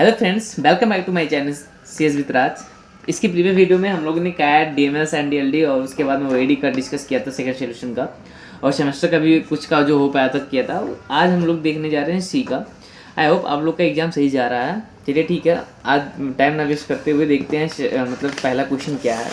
Hello friends, welcome back to my channel CS with Raj. इसकी previous video में हम लोगों ने कैट, डीएमएस, एनडीएलडी और उसके बाद में ओएडी का डिस्कस किया था, सेकंड सोल्यूशन का, और सेमेस्टर का भी कुछ का जो हो पाया था किया था। आज हम लोग देखने जा रहे हैं सी का। आई होप आप लोग का एग्जाम सही जा रहा है। चलिए ठीक है, आज टाइम ना वेस्ट करते हुए देखते हैं मतलब पहला क्वेश्चन क्या है।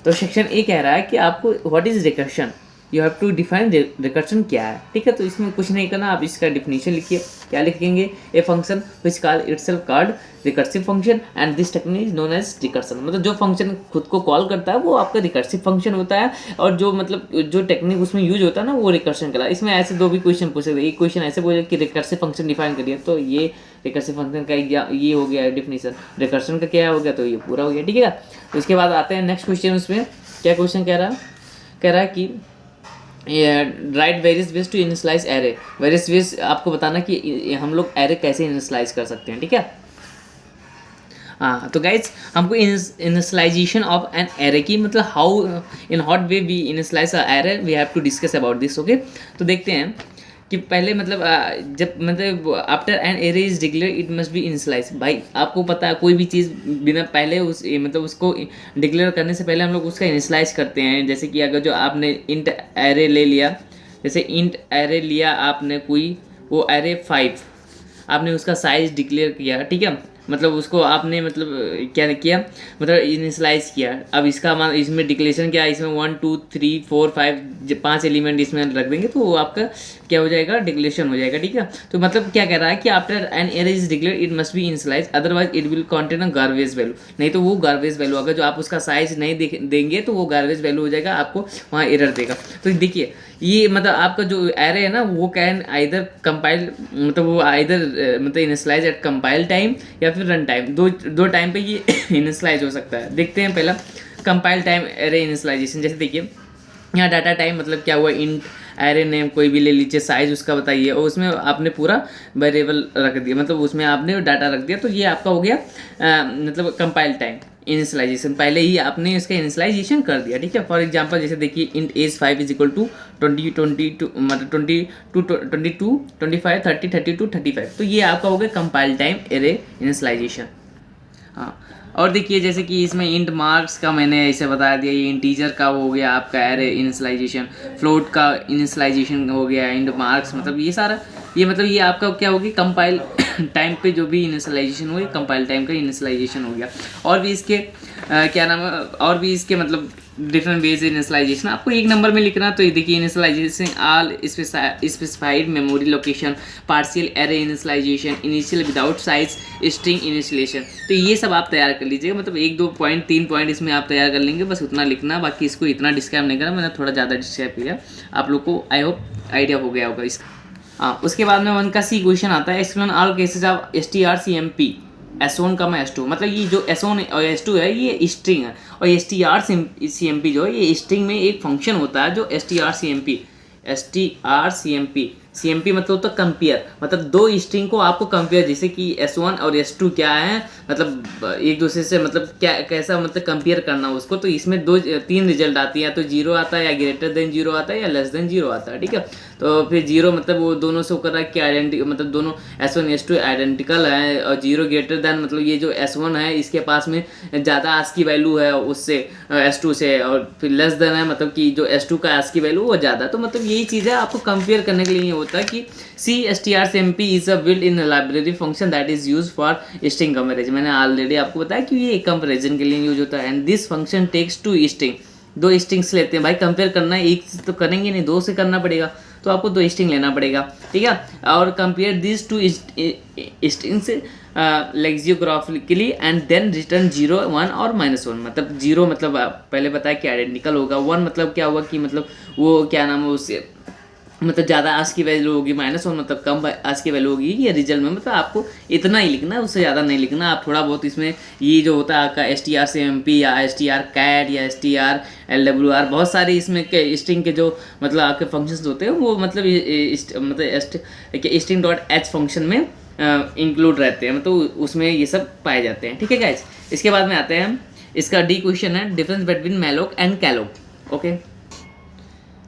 तो सेक्शन ए कह रहा है कि आपको what is recursion, you have to define recursion क्या है। ठीक है, तो इसमें कुछ नहीं करना, आप इसका डिफिनीशन लिखिए। क्या लिखेंगे? A function which call itself called recursive function and this technique is known as recursion. मतलब जो फंक्शन खुद को कॉल करता है वो आपका रिकर्सिव फंक्शन होता है, और जो मतलब जो टेक्निक उसमें यूज होता है ना वो रिकर्सन का। इसमें ऐसे दो भी क्वेश्चन पूछ सकते हैं। एक क्वेश्चन ऐसे पूछे कि रिकर्सिव फंक्शन डिफाइन करिए, तो ये रिकर्सिव फंक्शन का ये हो गया डिफिनीशन। रिकर्सन का क्या हो गया, तो ये पूरा हो गया। ठीक है, तो इसके बाद आते हैं नेक्स्ट क्वेश्चन। उसमें क्या क्वेश्चन कह रहा है कि write various ways to initialize array. Various ways आपको बताना कि हम लोग एरे कैसे इनिशियलाइज कर सकते हैं। ठीक है, हाँ, तो गाइज हमको इनिशियलाइजेशन ऑफ एन एरे की मतलब how in what way we initialize a array, we have to discuss about this. Okay, तो देखते हैं कि पहले मतलब जब मतलब after an array is declare it must be initialize. भाई आपको पता है कोई भी चीज़ बिना पहले उस मतलब उसको डिक्लेयर करने से पहले हम लोग उसका इनिशियलाइज करते हैं। जैसे कि अगर जो आपने इंट एरे ले लिया, जैसे इंट एरे लिया आपने कोई, वो एरे 5 आपने उसका साइज डिक्लेयर किया। ठीक है, मतलब उसको आपने मतलब क्या किया, मतलब इनिशियलाइज किया। अब इसका इसमें डिक्लेरेशन क्या है, इसमें 1 2 3 4 5 5 एलिमेंट इसमें रख देंगे तो वो आपका क्या हो जाएगा, डिक्लेरेशन हो जाएगा। ठीक है, तो मतलब क्या कह रहा है कि after an array is declare it must be initialize, otherwise it will contain a garbage value. नहीं तो वो गार्बेज वैल्यू, अगर जो आप उसका साइज नहीं देंगे तो वो गार्बेज वैल्यू हो जाएगा, आपको वहाँ एरर देगा। तो देखिए ये मतलब आपका जो एरे है ना वो कैन आइदर कंपाइल, मतलब वो आइदर मतलब इनिशियलाइज एट कंपाइल टाइम या फिर रन टाइम, दो टाइम पे ये इनिशियलाइज हो सकता है। देखते हैं पहला कंपाइल टाइम एरे इनिशियलाइजेशन। जैसे देखिए यहाँ डाटा टाइम मतलब क्या हुआ, इंट एरे नेम कोई भी ले लीजिए, साइज उसका बताइए, और उसमें आपने पूरा वेरिएबल रख दिया, मतलब उसमें आपने डाटा रख दिया, तो ये आपका हो गया मतलब कंपाइल टाइम इनिशियलाइजेशन। पहले ही आपने इसका इनिशियलाइजेशन कर दिया। ठीक है, फॉर एग्जांपल जैसे देखिए int age 5 is equal to 20 22 मतलब 22 25 30 32 35, तो ये आपका हो गया कंपाइल टाइम एरे इनिशियलाइजेशन। हाँ, और देखिए जैसे कि इसमें इंट मार्क्स का मैंने ऐसे बता दिया, ये इंटीजर का हो गया आपका एरे इनिशियलाइजेशन, फ्लोट का इनिशियलाइजेशन हो गया, इंट मार्क्स, मतलब ये सारा ये मतलब ये आपका क्या होगी, कंपाइल टाइम पे जो भी इनिशियलाइजेशन हुई कंपाइल टाइम का इनिशियलाइजेशन हो गया। और भी इसके क्या नाम है, और भी इसके मतलब डिफरेंट वेज इनिशियलाइजेशन आपको एक नंबर में लिखना। तो ये देखिए initialization all specified memory location, partial array initialization, initial without size, string initialization, तो ये सब आप तैयार कर लीजिएगा। मतलब 1 2 पॉइंट 3 पॉइंट इसमें आप तैयार कर लेंगे, बस उतना लिखना, बाकी इसको इतना डिस्क्राइब नहीं करना, मैंने थोड़ा ज़्यादा डिस्क्राइब किया, आप लोग को आई होप आइडिया हो गया होगा इसका। हाँ, उसके बाद में 1 का सी क्वेश्चन आता है, explain all cases of STRCMP S1 का मैं S2, मतलब ये जो S1 और S2 है ये स्ट्रिंग है, और STRCMP जो है ये स्ट्रिंग में एक फंक्शन होता है जो STRCMP मतलब होता है कंपेयर, मतलब दो स्ट्रिंग को आपको कंपेयर, जैसे कि S1 और S2 क्या है, मतलब एक दूसरे से मतलब क्या कैसा मतलब कंपेयर करना उसको। तो इसमें 3 रिजल्ट आती है, या तो 0 आता है, या ग्रेटर देन 0 आता है, या लेस देन 0 आता है। ठीक है, तो फिर 0 मतलब वो दोनों से होकर कि आइडेंटिकल, मतलब दोनों S1 S2 आइडेंटिकल है, और 0 ग्रेटर देन मतलब ये जो S1 है इसके पास में ज़्यादा ASCII वैल्यू है उससे S2 से, और फिर लेस देन है मतलब कि जो S2 का ASCII वैल्यू वो ज़्यादा। तो मतलब यही चीज़ है, आपको कंपेयर करने के लिए होता है कि STRCMP is a built in library function that is use for string comparison. मैंने ऑलरेडी आपको बताया कि ये कंपैरिजन के लिए यूज होता है। And this function takes 2 string, 2 strings लेते हैं। भाई कंपेयर करना है, एक तो करेंगे नहीं, 2 से करना पड़ेगा, तो आपको 2 स्ट्रिंग लेना पड़ेगा। ठीक है, और compare this 2 strings lexicographically and then return 0 1 और -1। मतलब 0 मतलब पहले बताया कि आइडेंटिकल होगा, 1 मतलब क्या हुआ कि मतलब वो क्या नाम है उससे मतलब ज़्यादा ASCII वैल्यू होगी, -1 मतलब कम ASCII वैल्यू होगी ये रिजल्ट में। मतलब आपको इतना ही लिखना है, उससे ज़्यादा नहीं लिखना। आप थोड़ा बहुत इसमें ये जो होता है आपका STRCMP या STRCAT या STRLWR, बहुत सारे इसमें के स्ट्रिंग के जो मतलब आपके फंक्शंस होते हैं वो मतलब string.h फंक्शन में इंक्लूड रहते हैं, मतलब उसमें ये सब पाए जाते हैं। ठीक है गाइज, इसके बाद में आते हैं हम, इसका डी क्वेश्चन है difference between malloc and calloc. Okay,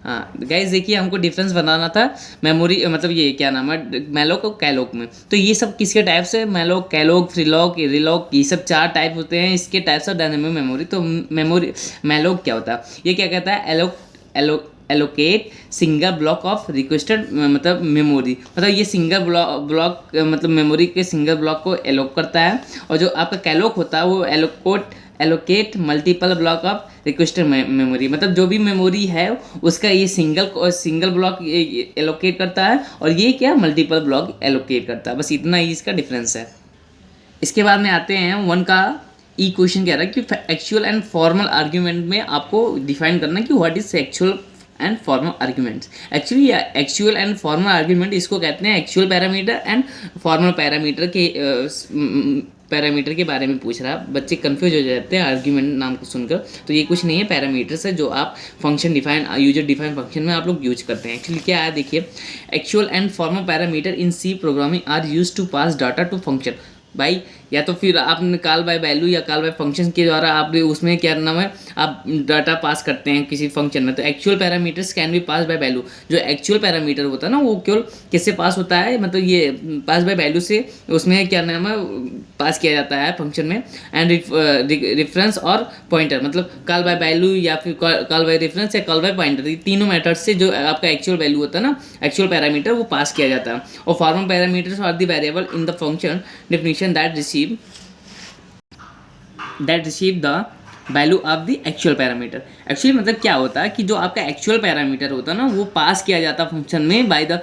हाँ गाइस देखिए, हमको डिफरेंस बनाना था मेमोरी मतलब ये क्या नाम है, मैलोक और कैलोक में। तो ये सब किसके टाइप से, मैलोक, कैलोक, फ्रीलॉक, रिलॉक, ये सब 4 टाइप होते हैं इसके टाइप्स ऑफ डायनेमिक मेमोरी। तो मेमोरी मैलोक क्या होता है, ये क्या कहता है, allocate single block of requested मतलब मेमोरी, मतलब ये सिंगल ब्लॉक मतलब मेमोरी के सिंगल ब्लॉक को एलोक करता है। और जो आपका कैलोक होता है वो allocate multiple block of requested memory, मतलब जो भी मेमोरी है उसका ये सिंगल ब्लॉक एलोकेट करता है, और ये क्या मल्टीपल ब्लॉक एलोकेट करता है। बस इतना ही इसका डिफरेंस है। इसके बाद में आते हैं 1 का ई क्वेश्चन कह रहा है कि एक्चुअल एंड फॉर्मल आर्ग्यूमेंट में आपको डिफाइन करना कि what is actual and formal arguments. Actually actual and formal argument इसको कहते हैं actual parameter and formal parameter के बारे में पूछ रहा है। बच्चे कंफ्यूज हो जाते हैं आर्ग्यूमेंट नाम को सुनकर। तो ये कुछ नहीं है, पैरामीटर्स है जो आप function define user define function में आप लोग यूज करते हैं। एक्चुअली क्या है देखिए, actual and formal parameter in C programming are use to pass data to function. भाई या तो फिर आपने कॉल बाय वैल्यू या कॉल बाय फंक्शन के द्वारा आप उसमें क्या नाम है, आप डाटा पास करते हैं किसी फंक्शन में। तो actual parameters can be pass by value. जो एक्चुअल पैरामीटर होता है ना वो केवल किससे पास होता है, मतलब ये पास बाय वैल्यू से उसमें क्या नाम है पास किया जाता है फंक्शन में। एंड रेफरेंस और पॉइंटर, मतलब कॉल बाय वैल्यू या फिर कॉल बाय रेफरेंस या कॉल बाय पॉइंटर, ये तीनों मेथड से जो आपका एक्चुअल वैल्यू होता है ना, एक्चुअल पैरामीटर वो पास किया जाता है। और formal parameters are the variable in the function definition that receive the value of the actual parameter. Actually मतलब क्या होता है कि जो आपका एक्चुअल पैरामीटर होता है ना वो पास किया जाता है फंक्शन में by the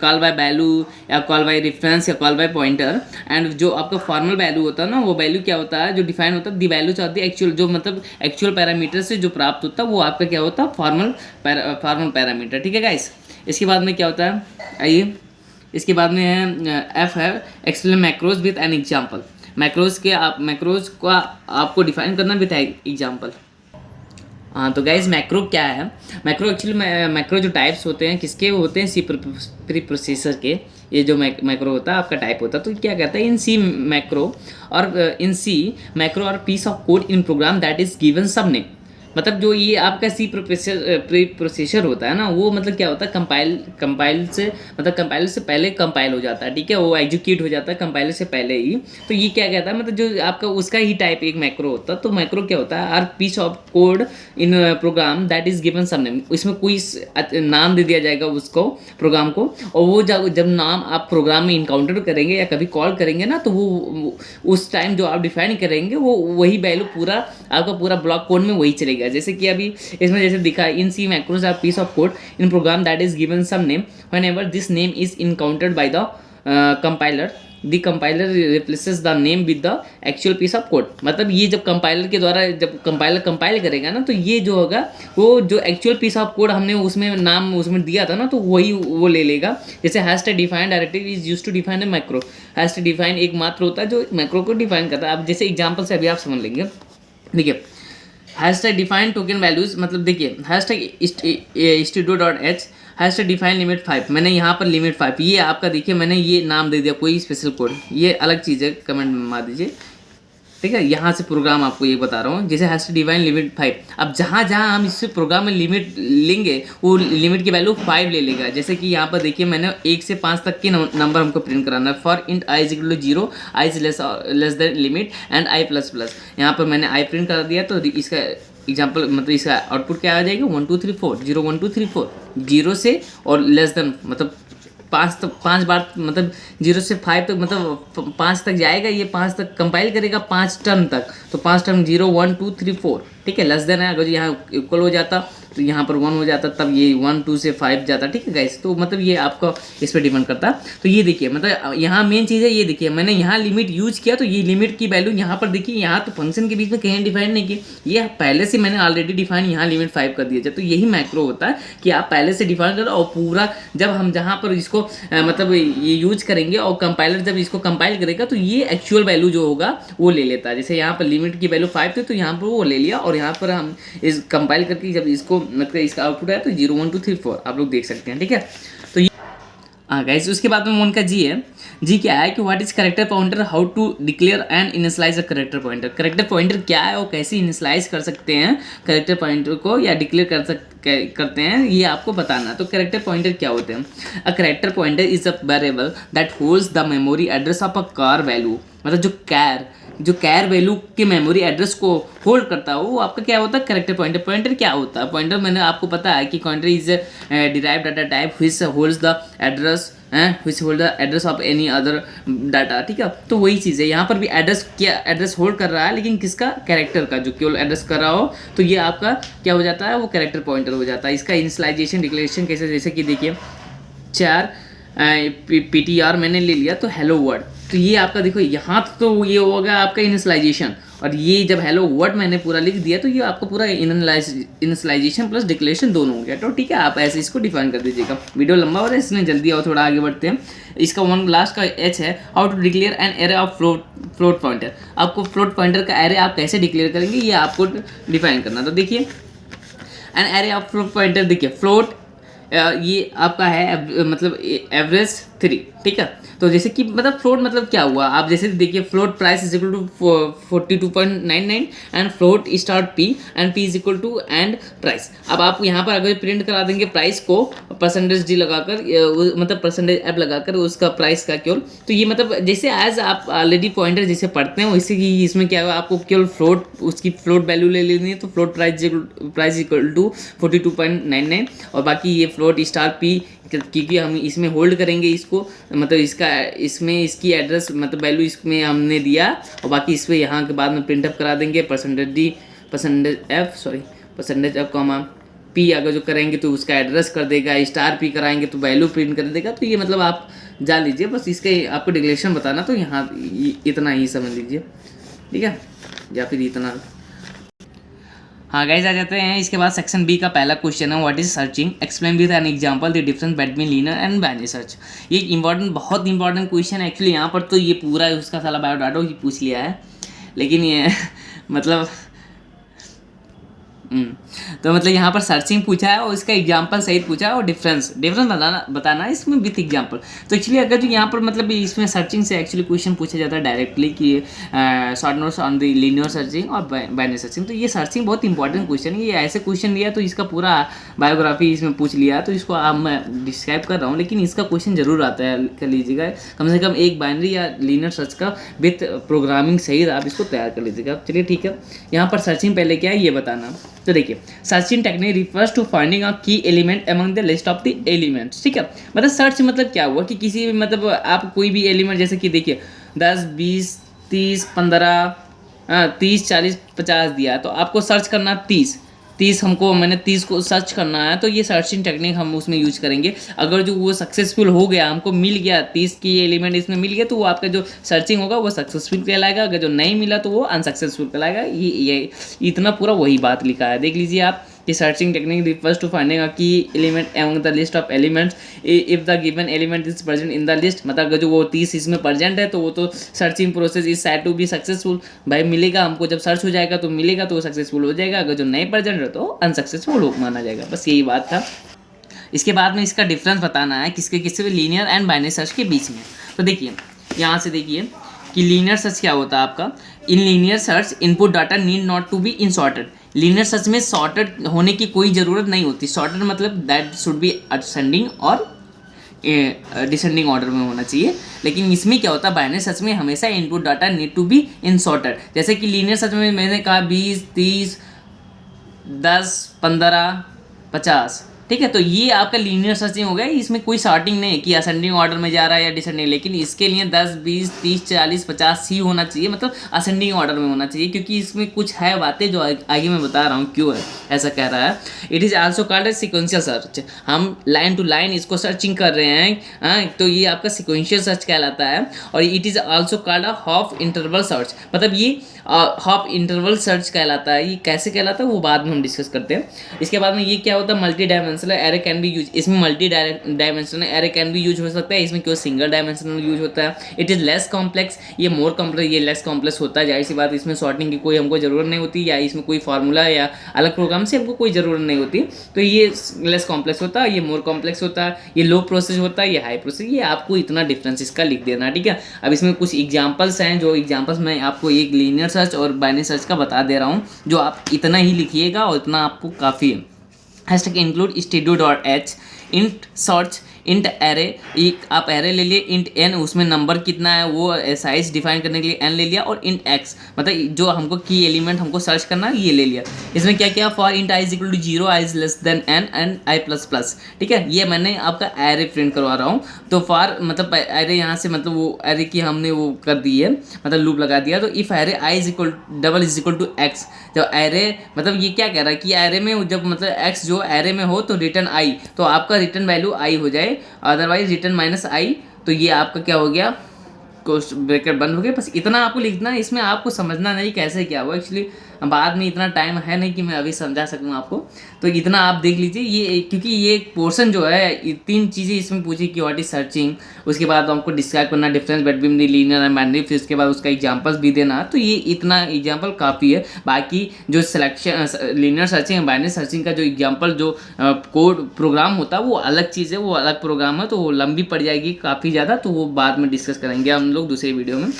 call by value या कॉल बाय रेफरेंस या कॉल बाय पॉइंटर। एंड जो आपका फॉर्मल वैल्यू होता है ना वो वैल्यू क्या होता है जो डिफाइन होता है the values of the actual, जो मतलब एक्चुअल पैरामीटर से जो प्राप्त होता है वो आपका क्या होता है फॉर्मल पैरामीटर। ठीक है गाइस। इसके बाद में क्या होता है, आइए इसके बाद में है एफ है explain macros with an example. Macros को आपको डिफाइन करना विद एग्जाम्पल। हाँ तो गाइज मैक्रो क्या है, मैक्रो एक्चुअली मैक्रो जो टाइप्स होते हैं किसके होते हैं, सी प्री प्रोसेसर के। ये जो मैक्रो होता है आपका टाइप होता है। तो क्या कहता है, इन सी मैक्रो और piece of code in program that is given some name. मतलब जो ये आपका सी प्रोसेसर होता है ना वो मतलब क्या होता है कंपाइल से मतलब कंपाइलर से पहले कंपाइल हो जाता है। ठीक है, वो एग्जीक्यूट हो जाता है कंपाइलर से पहले ही। तो ये क्या कहता है, मतलब जो आपका उसका ही टाइप एक मैक्रो होता है। तो मैक्रो क्या होता है, are piece of code in program that is given some name. इसमें कोई नाम दे दिया जाएगा उसको प्रोग्राम को, और वो जब नाम आप प्रोग्राम में इनकाउंटर करेंगे या कभी कॉल करेंगे ना तो वो उस टाइम जो आप डिफाइन करेंगे वो वही वैल्यू पूरा आपका पूरा ब्लॉक कोड में वही चलेगा। जैसे कि अभी इसमें जैसे दिखा, in C macros are piece of code in program that is given some name whenever this name is encountered by the compiler the compiler replaces the name with the actual piece of code. मतलब ये जब compiler के द्वारा जब compiler compile करेगा ना तो ये जो होगा वो जो एक्चुअल पीस ऑफ कोड हमने उसमें नाम उसमें दिया था ना तो वही वो ले लेगा। जैसे hash tag define directive is used to define a macro. Hash tag define एक मात्र होता है जो मैक्रो को डिफाइन करता है। अब जैसे एग्जाम्पल से अभी आप समझ लेंगे। देखिए हैशटैग डिफाइन टोकन वैल्यूज, मतलब देखिए hashtag studio.h hashtag define limit 5। मैंने यहाँ पर लिमिट 5 ये आपका देखिए मैंने ये नाम दे दिया कोई स्पेशल कोड, ये अलग चीज़ है, कमेंट में मार दीजिए। ठीक है, यहाँ से प्रोग्राम आपको ये बता रहा हूँ। जैसे हैशटैग डिफाइन लिमिट 5, अब जहाँ जहाँ हम इससे प्रोग्राम में लिमिट लेंगे वो लिमिट की वैल्यू 5 ले लेगा। जैसे कि यहाँ पर देखिए मैंने 1 से 5 तक के नंबर हमको प्रिंट कराना है। For int I is equal to 0, I is less than limit and I plus plus. यहाँ पर मैंने आई प्रिंट करा दिया तो इसका एग्जाम्पल मतलब इसका आउटपुट क्या आ जाएगा 1 2 3 4 0 1 2 3 4 0 से और लेस देन मतलब 5 बार मतलब 0 से 5 तक मतलब 5 तक जाएगा। ये 5 तक कंपाइल करेगा 5 टर्म तक, तो 5 टर्म 0 1 2 3 4। ठीक है, लेस देन है, अगर यहाँ इक्वल हो जाता तो यहाँ पर 1 हो जाता, तब ये 1 2 से 5 जाता। ठीक है गाइस, तो मतलब ये आपका इस पर डिपेंड करता। तो ये देखिए मतलब यहाँ मेन चीज़ है, ये देखिए मैंने यहाँ लिमिट यूज किया तो ये लिमिट की वैल्यू यहाँ पर देखिए, यहाँ तो फंक्शन के बीच में कहीं डिफाइन नहीं की, ये पहले से मैंने ऑलरेडी डिफाइन यहाँ लिमिट 5 कर दिया जाए। तो यही मैक्रो होता है कि आप पहले से डिफाइन करो और पूरा जब हम जहाँ पर इसको मतलब ये यूज करेंगे और कंपाइलर जब इसको कंपाइल करेगा तो ये एक्चुअल वैल्यू जो होगा वो ले लेता है। जैसे यहाँ पर लिमिट की वैल्यू 5 थी तो यहाँ पर वो ले लिया, और यहाँ पर हम इस कंपाइल करके जब इसको मतलब इसका आउटपुट है तो 0 1 2 3 4 आप लोग देख सकते हैं। ठीक है, तो हाँ गाइस, उसके बाद में उनका जी है। जी क्या है कि what is character pointer, how to declare and initialize a character pointer. Character pointer क्या है और कैसे इनिशियलाइज कर सकते हैं करेक्टर पॉइंटर को या डिक्लेयर करते हैं, ये आपको बताना। तो करेक्टर पॉइंटर क्या होते हैं? अ character pointer is a variable that holds the memory address of a car value. मतलब जो कैर वैल्यू के मेमोरी एड्रेस को होल्ड करता है वो आपका क्या होता है? Character pointer. पॉइंटर क्या होता है? पॉइंटर मैंने आपको पता है कि pointer is derived data type which holds the address which hold the address of any other data. ठीक है, तो वही चीज़ है यहाँ पर भी। एड्रेस होल्ड कर रहा है, लेकिन किसका? कैरेक्टर का, जो केवल एड्रेस कर रहा हो तो ये आपका क्या हो जाता है? वो कैरेक्टर पॉइंटर हो जाता है। इसका इनिशियलाइजेशन डिक्लेरेशन कैसे? जैसे कि देखिए 4 PTR मैंने ले लिया तो हेलो वर्ड, तो ये आपका देखो यहाँ तो ये होगा आपका इनिशियलाइजेशन, और ये जब हेलो वर्ड मैंने पूरा लिख दिया तो ये आपको पूरा इनिशियलाइजेशन प्लस डिक्लेरेशन दोनों हो गया। तो ठीक है, आप ऐसे इसको डिफाइन कर दीजिएगा। वीडियो लंबा हो रहा है इसलिए जल्दी आओ, थोड़ा आगे बढ़ते हैं। इसका वन लास्ट का एच है, how to declare an array of float pointer. आपको फ्लोट पॉइंटर का एरे आप कैसे डिक्लेयर करेंगे ये आपको डिफाइन करना। तो देखिए N array of float pointer, देखिए फ्लोट ये आपका है मतलब एवरेज 3। ठीक है, तो जैसे कि मतलब फ्लोट मतलब क्या हुआ, आप जैसे देखिए float price is equal to 42.99 and float star P and P is equal to and price. अब आप यहाँ पर अगर प्रिंट करा देंगे प्राइस को परसेंटेज डी लगाकर, मतलब परसेंटेज एफ लगाकर उसका प्राइस का केवल, तो ये मतलब जैसे एज आप ऑलरेडी पॉइंटर जैसे पढ़ते हैं वैसे कि इसमें क्या हुआ, आपको केवल फ्लोट उसकी फ्लोट वैल्यू ले लेनी है। तो फ्लोट प्राइस इक्वल टू 42.99 और बाकी ये फ्लोट स्टार पी, क्योंकि हम इसमें होल्ड करेंगे इसको, मतलब इसमें इसकी एड्रेस मतलब वैल्यू इसमें हमने दिया, और बाकी इस पर यहाँ के बाद में प्रिंटअप करा देंगे परसेंटेज एफ कॉमा पी। अगर जो करेंगे तो उसका एड्रेस कर देगा, स्टार पी कराएंगे तो वैल्यू प्रिंट कर देगा। तो ये मतलब आप जान लीजिए, बस इसके आपको डिक्लेरेशन बताना, तो यहाँ इतना ही समझ लीजिए। ठीक है, या फिर इतना। हाँ गाइज, आ जाते हैं इसके बाद सेक्शन बी का पहला क्वेश्चन है, what is searching, explain with an example the difference between linear and binary search. ये इंपॉर्टेंट, बहुत इंपॉर्टेंट क्वेश्चन है एक्चुअली। यहाँ पर तो ये पूरा उसका साला बायोडाटा ही पूछ लिया है, लेकिन ये मतलब तो मतलब यहाँ पर सर्चिंग पूछा है और इसका एग्जांपल सहित पूछा है, और डिफरेंस बताना इसमें विथ एग्जांपल। तो एक्चुअली अगर जो यहाँ पर मतलब इसमें सर्चिंग से एक्चुअली क्वेश्चन पूछा जाता है डायरेक्टली कि short notes on the linear searching और बाइनरी सर्चिंग। तो ये सर्चिंग बहुत इंपॉर्टेंट क्वेश्चन है। ये ऐसे क्वेश्चन लिया तो इसका पूरा बायोग्राफी इसमें पूछ लिया, तो इसको आप मैं डिस्क्राइब कर रहा हूँ, लेकिन इसका क्वेश्चन जरूर आता है, कर लीजिएगा कम से कम एक बाइनरी या लीनियर सर्च का विथ प्रोग्रामिंग सहित आप इसको तैयार कर लीजिएगा। चलिए ठीक है, यहाँ पर सर्चिंग पहले क्या है ये बताना। तो देखिए searching technique refers to finding a key element among the list of the elements. ठीक है, मतलब सर्च मतलब क्या हुआ कि किसी भी मतलब आप कोई भी एलिमेंट, जैसे कि देखिए 10 20 30 15 30 40 50 दिया, तो आपको सर्च करना 30 हमको मैंने 30 को सर्च करना है, तो ये सर्चिंग टेक्निक हम उसमें यूज करेंगे। अगर जो वो सक्सेसफुल हो गया, हमको मिल गया 30 की एलिमेंट इसमें मिल गया, तो वो आपका जो सर्चिंग होगा वो सक्सेसफुल कहलाएगा। अगर जो नहीं मिला तो वो अनसक्सेसफुल कहलाएगा। ये इतना पूरा वही बात लिखा है, देख लीजिए आप कि searching technique refers to finding a key element among the list of elements if the given element is present in the list. मतलब अगर जो वो 30 इसमें प्रेजेंट है तो वो तो searching process is said to be successful. भाई मिलेगा हमको, जब सर्च हो जाएगा तो मिलेगा तो वो सक्सेसफुल हो जाएगा, अगर जो नहीं प्रेजेंट है तो अनसक्सेसफुल माना जाएगा। बस यही बात था। इसके बाद में इसका डिफरेंस बताना है किसके लीनियर एंड बाइनरी सर्च के बीच में। तो देखिए यहाँ से देखिए कि लीनियर सर्च क्या होता है आपका। In linear search input data need not to be in sorted. Linear search में सॉर्टेड होने की कोई ज़रूरत नहीं होती। सॉर्टेड मतलब दैट शुड बी असेंडिंग और डिसेंडिंग ऑर्डर में होना चाहिए। लेकिन इसमें क्या होता है, बाइनरी सर्च में हमेशा input data need to be in sorted. जैसे कि लीनियर सर्च में मैंने कहा 20 30 10 15 50, ठीक है, तो ये आपका लीनियर सर्चिंग हो गया। इसमें कोई सॉर्टिंग नहीं है कि असेंडिंग ऑर्डर में जा रहा है या डिसेंडिंग, लेकिन इसके लिए 10 20 30 40 50 ही होना चाहिए, मतलब असेंडिंग ऑर्डर में होना चाहिए, क्योंकि इसमें कुछ है बातें जो आगे मैं बता रहा हूँ क्यों है ऐसा कह रहा है। It is also called a sequential search. हम लाइन टू लाइन इसको सर्चिंग कर रहे हैं, तो ये आपका सिक्वेंशियल सर्च कहलाता है। और it is also called a half interval search, मतलब ये हाफ इंटरवल सर्च कहलाता है। ये कैसे कहलाता है वो बाद में हम डिस्कस करते हैं। इसके बाद में ये क्या होता है, multi dimensional dimensional array can be use, इसमें multi dimensional array can be use हो सकता है, इसमें क्यों सिंगल डायमेंशनल यूज होता है। इट इज़ लेस कॉम्प्लेक्स, ये मोर कॉम्प्लेक्स, ये लेस कॉम्प्लेक्स होता है, जाहिर सी बात इसमें सॉर्टिंग की कोई हमको ज़रूरत नहीं होती, या इसमें कोई फार्मूला या अलग प्रोग्राम से हमको कोई ज़रूरत नहीं होती। तो ये लेस कॉम्प्लेक्स होता है, ये मोर कॉम्प्लेक्स होता है, ये लो प्रोसेस होता है, ये हाई प्रोसेस, ये आपको इतना डिफरेंस इसका लिख देना, ठीक है। अब इसमें कुछ एग्जांपल्स हैं, जो एग्जांपल्स मैं आपको एक लीनियर सर्च और बाइनरी सर्च का बता दे रहा हूँ, जो आप इतना ही लिखिएगा और इतना आपको काफ़ी है। Hashtag include stdio.h, int search, int array, एक आप एरे ले लिए, इंट एन उसमें नंबर कितना है वो साइज डिफाइन करने के लिए एन ले लिया, और इंट एक्स मतलब जो हमको की एलिमेंट हमको सर्च करना है ये ले लिया। इसमें क्या किया, for int I is equal to 0, I is less than N and I plus plus, ठीक है। ये मैंने आपका एरे प्रिंट करवा रहा हूँ, तो फॉर मतलब एरे यहाँ से मतलब वो एरे की हमने वो कर दी है, मतलब लूप लगा दिया। तो if array I is equal double is equal to X, जब एरे मतलब ये क्या कह रहा है कि एरे में जब मतलब एक्स जो एरे में हो तो रिटर्न आई, तो आपका रिटर्न वैल्यू आई हो जाए, अदरवाइज रिटर्न माइनस आई, तो ये आपका क्या हो गया, ब्रैकेट बंद हो गया। बस इतना आपको लिखना है, इसमें आपको समझना नहीं कैसे क्या हुआ। एक्चुअली बाद में इतना टाइम है नहीं कि मैं अभी समझा सकूँ आपको, तो इतना आप देख लीजिए ये, क्योंकि ये पोर्शन जो है ये 3 चीज़ें इसमें पूछी कि व्हाट इज सर्चिंग, उसके बाद आपको डिस्क्राइब करना difference between the linear and binary, फिर उसके बाद उसका एग्जांपल्स भी देना। तो ये इतना एग्जांपल काफ़ी है। बाकी जो selection linear searching binary searching का जो एग्जांपल जो कोड प्रोग्राम होता है वो अलग चीज़ है, वो अलग प्रोग्राम है, तो वो लंबी पड़ जाएगी काफ़ी ज़्यादा, तो वो बाद में डिस्कस करेंगे हम लोग दूसरे वीडियो में।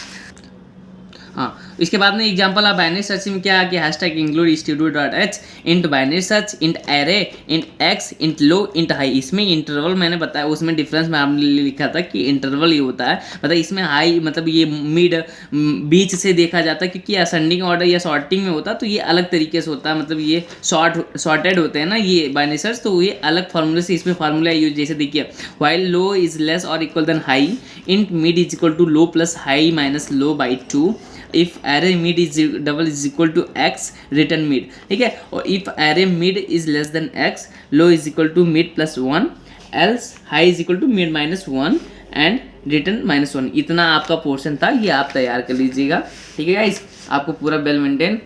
हाँ, इसके बाद में एग्जांपल आप बाइनरी सर्च में क्या है कि hashtag include stdio.h, int binary search, int array, int x, int low, int high. इसमें इंटरवल मैंने बताया, उसमें डिफरेंस में आपने लिखा था कि इंटरवल ये होता है, मतलब इसमें हाई मतलब ये मिड बीच से देखा जाता है, क्योंकि असेंडिंग ऑर्डर या सॉर्टिंग में होता है तो ये अलग तरीके से होता है, मतलब ये सॉर्टेड होते हैं ना ये बाइनरी सर्च, तो ये अलग फार्मूले से इसमें फार्मूला यूज, जैसे देखिए व्हाइल लो इज लेस और equal than high, int mid is equal to low plus high minus low by 2, if array mid is double is equal to X, return mid, ठीक है। और if array mid is less than X, low is equal to mid plus 1, else high is equal to mid minus 1 and return -1। इतना आपका portion था, ये आप तैयार कर लीजिएगा, ठीक है गाइस। आपको पूरा वेल मेंटेन,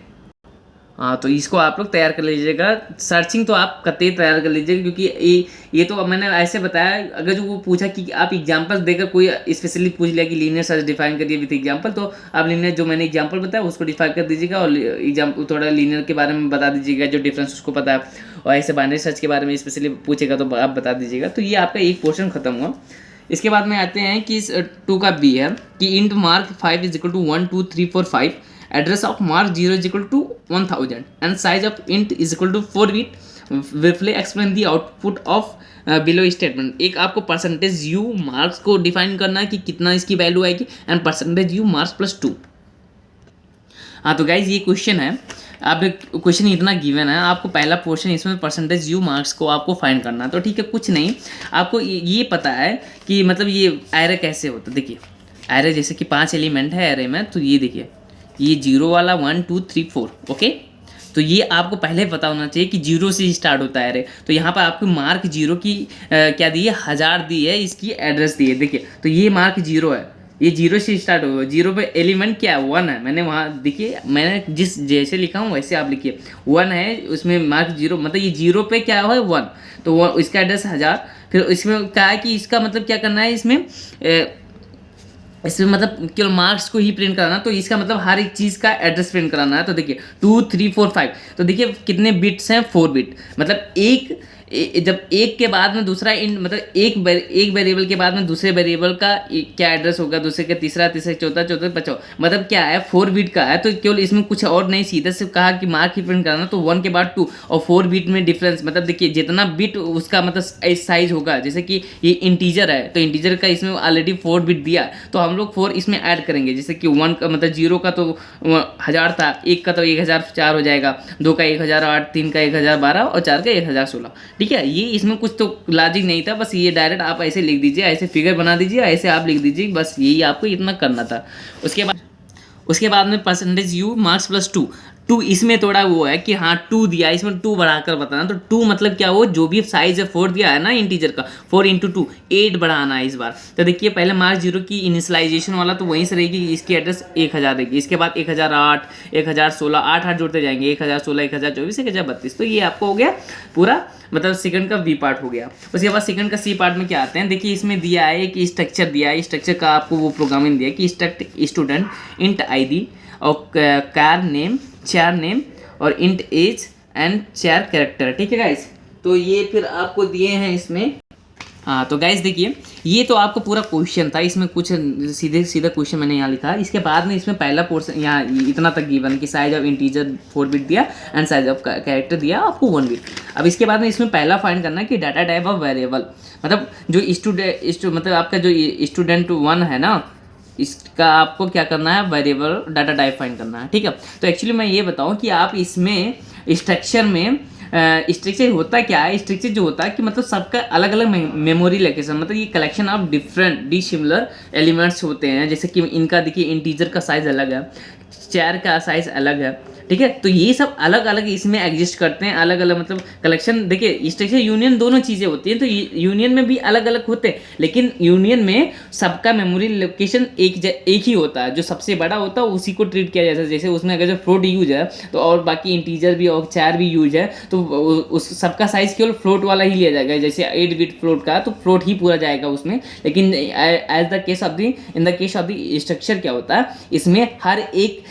हाँ, तो इसको आप लोग तैयार कर लीजिएगा। सर्चिंग तो आप कतई तैयार कर लीजिएगा, क्योंकि ये तो मैंने ऐसे बताया। अगर जो वो पूछा कि आप एग्जांपल देकर कोई स्पेशली पूछ लिया कि लीनियर सर्च डिफाइन करिए विद एग्जांपल, तो आप लीनियर जो मैंने एग्जांपल बताया उसको डिफाइन कर दीजिएगा, और एग्जाम्पल थोड़ा लीनियर के बारे में बता दीजिएगा जो डिफरेंस उसको पता है, और ऐसे बाइनरी सर्च के बारे में स्पेशली पूछेगा तो आप बता दीजिएगा। तो ये आपका एक पोर्शन खत्म हुआ। इसके बाद में आते हैं कि 2 का बी है कि int mark 5 is equal to 1 2 3 4 5, address of mark 0 is equal to 1000 and size of int is equal to 4 bit, briefly explain the output of below statement। एक आपको परसेंटेज यू मार्क्स को डिफाइन करना है कि कितना इसकी वैल्यू आएगी, and percentage you marks plus 2। हाँ, तो गाइज ये क्वेश्चन है, आप क्वेश्चन इतना गिवन है, आपको पहला पोर्शन इसमें परसेंटेज यू मार्क्स को आपको फाइंड करना है। तो ठीक है, कुछ नहीं, आपको ये पता है कि मतलब ये एरे कैसे होता है। देखिए एरे जैसे कि 5 एलिमेंट है एरे में, तो ये देखिए ये 0 वाला 1 2 3 4, ओके। तो ये आपको पहले पता होना चाहिए कि 0 से स्टार्ट होता है एरे। तो यहाँ पर आपको मार्क 0 की क्या दी है, 1000 दी है, इसकी एड्रेस दी है। देखिए तो ये मार्क 0 है, ये 0 से स्टार्ट होगा। 0 पे एलिमेंट क्या है, 1 है। मैंने वहाँ देखिए, मैंने जिस जैसे लिखा हूँ वैसे आप लिखिए, 1 है उसमें मार्क 0, मतलब ये 0 पे क्या है 1, तो इसका एड्रेस 1000। फिर इसमें क्या है कि इसका मतलब क्या करना है, इसमें मतलब केवल मार्क्स को ही प्रिंट कराना, तो इसका मतलब हर एक चीज़ का एड्रेस प्रिंट कराना है। तो देखिए 2 3 4 5, तो देखिए कितने बिट्स हैं, 4 बिट, मतलब जब एक के बाद में दूसरा मतलब एक वेरिएबल के बाद में दूसरे वेरिएबल का क्या एड्रेस होगा, दूसरे का तीसरा, चौथा 5वां, मतलब क्या है 4 बिट का है। तो केवल इसमें कुछ और नहीं, सीधे से कहा कि मार्क ही प्रिंट कराना, तो 1 के बाद 2 और 4 बिट में डिफरेंस, मतलब देखिए जितना बिट उसका मतलब साइज होगा, जैसे कि ये इंटीजर है तो इंटीजर का इसमें ऑलरेडी 4 बिट दिया, तो हम लोग 4 इसमें ऐड करेंगे। जैसे कि 1 का मतलब 0 का तो 1000 था, 1 का तो 1004 हो जाएगा, 2 का 1008, 3 का 1012 और 4 का 1016, ठीक है। ये इसमें कुछ तो लॉजिक नहीं था, बस ये डायरेक्ट आप ऐसे लिख दीजिए, ऐसे फिगर बना दीजिए, ऐसे आप लिख दीजिए, बस यही आपको इतना करना था। उसके बाद में परसेंटेज यू मार्क्स प्लस 2, टू इसमें थोड़ा वो है कि हाँ 2 दिया है, इसमें 2 बढ़ाकर बताना। तो 2 मतलब क्या, वो जो भी साइज है 4 दिया है ना इंटीजर का, 4 × 2 8 बढ़ाना है इस बार। तो देखिए पहले मार्क 0 की इनिशियलाइजेशन वाला तो वहीं से रहेगी, इसकी एड्रेस 1000 रहेगी। इसके बाद 1008, 1016, 8 जोड़ते जाएंगे, 1016, 1024, 1032। तो ये आपको हो गया पूरा मतलब सेकंड का बी पार्ट हो गया। उसके बाद सेकंड का सी पार्ट में क्या आते हैं, देखिए इसमें दिया है कि स्ट्रक्चर दिया है, स्ट्रक्चर का आपको वो प्रोग्रामिंग दिया है कि स्टूडेंट इंट ID और कार नेम, चार नेम और इंट एज एंड 4 कैरेक्टर। ठीक है गाइस, तो ये फिर आपको दिए हैं इसमें। हाँ तो गाइस देखिए ये तो आपको पूरा क्वेश्चन था, इसमें कुछ सीधा क्वेश्चन मैंने यहाँ लिखा। इसके बाद में इसमें पहला पोर्शन यहाँ इतना तक गिवन कि साइज ऑफ इंटीजर 4 बिट दिया एंड साइज ऑफ कैरेक्टर दिया आपको 1 बिट। अब इसके बाद में इसमें पहला फाइंड करना है कि डाटा टाइप ऑफ वेरिएबल, मतलब जो मतलब आपका जो स्टूडेंट 1 है ना, इसका आपको क्या करना है, वेरिएबल डाटा टाइप फाइंड करना है। ठीक है, तो एक्चुअली मैं ये बताऊँ कि आप इसमें स्ट्रक्चर में स्ट्रक्चर होता क्या है, स्ट्रक्चर जो होता है कि मतलब सबका अलग अलग मेमोरी लोकेशन, मतलब ये collection of different dissimilar elements होते हैं। जैसे कि इनका देखिए इंटीजर का साइज अलग है, 4 का साइज अलग है। ठीक है, तो ये सब अलग अलग इसमें एग्जिस्ट करते हैं, अलग अलग मतलब कलेक्शन। देखिए स्ट्रक्चर यूनियन दोनों चीज़ें होती हैं, तो यूनियन में भी अलग अलग होते हैं, लेकिन यूनियन में सबका मेमोरी लोकेशन एक ही होता है। जो सबसे बड़ा होता है उसी को ट्रीट किया जाता है। जैसे उसमें अगर जो फ्लोट यूज है तो और बाकी इंटीजर भी और 4 भी यूज है, तो उस सबका साइज केवल फ्लोट वाला ही लिया जाएगा। जैसे 8 बिट फ्लोट का तो फ्लोट ही पूरा जाएगा उसमें। लेकिन as the case of the in the case of the structure क्या होता है, इसमें हर एक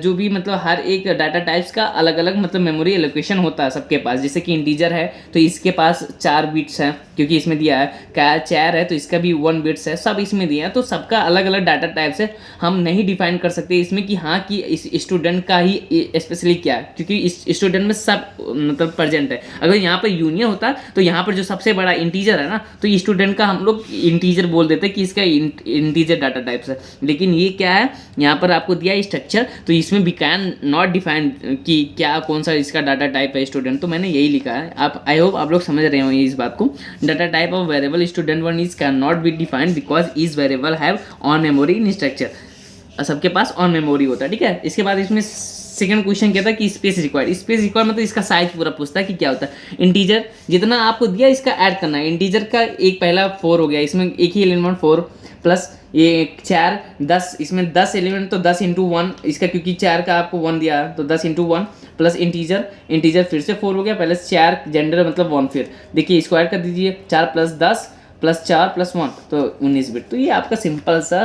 जो भी मतलब हर एक डाटा टाइप्स का अलग अलग मतलब मेमोरी एलोकेशन होता है सबके पास। जैसे कि इंटीजर है तो इसके पास 4 बिट्स हैं, क्योंकि इसमें दिया है। क्या 4 है तो इसका भी 1 बिट्स है, सब इसमें दिया है। तो सबका अलग अलग डाटा टाइप्स है, हम नहीं डिफाइन कर सकते इसमें कि हाँ कि इस स्टूडेंट का ही स्पेशली क्या है, क्योंकि इस स्टूडेंट में सब मतलब प्रेजेंट है। अगर यहाँ पर यूनियन होता तो यहाँ पर जो सबसे बड़ा इंटीजर है ना, तो स्टूडेंट का हम लोग इंटीजर बोल देते कि इसका इंटीजर डाटा टाइप्स है। लेकिन ये क्या है, यहाँ पर आपको दिया स्ट्रक्चर, तो इसमें वी कैन नॉट डिफाइन कि क्या कौन सा इसका डाटा टाइप है स्टूडेंट। तो मैंने यही लिखा है। आप आई होप आप लोग समझ रहे होंगे इस बात को। Data type of variable student 1 is can not be defined because is variable have on memory in structure. सबके पास ऑन मेमोरी होता है। ठीक है, इसके बाद इसमें सेकंड क्वेश्चन क्या था कि स्पेस रिक्वायर्ड। स्पेस रिक्वायर्ड मतलब इसका साइज पूरा पूछता है कि क्या होता है। इंटीजर जितना आपको दिया इसका ऐड करना है। इंटीजर का एक पहला 4 हो गया, इसमें एक ही एलिमेंट 4 प्लस ये 4 10, इसमें 10 एलिमेंट तो 10 × 1 इसका, क्योंकि 4 का आपको 1 दिया तो 10 × 1 प्लस इंटीजर फिर से 4 हो गया, पहले 4 जेंडर मतलब 1। फिर देखिए स्क्वायर कर दीजिए, 4 + 10 + 4 + 1 तो 19 बिट। तो ये आपका सिंपल सा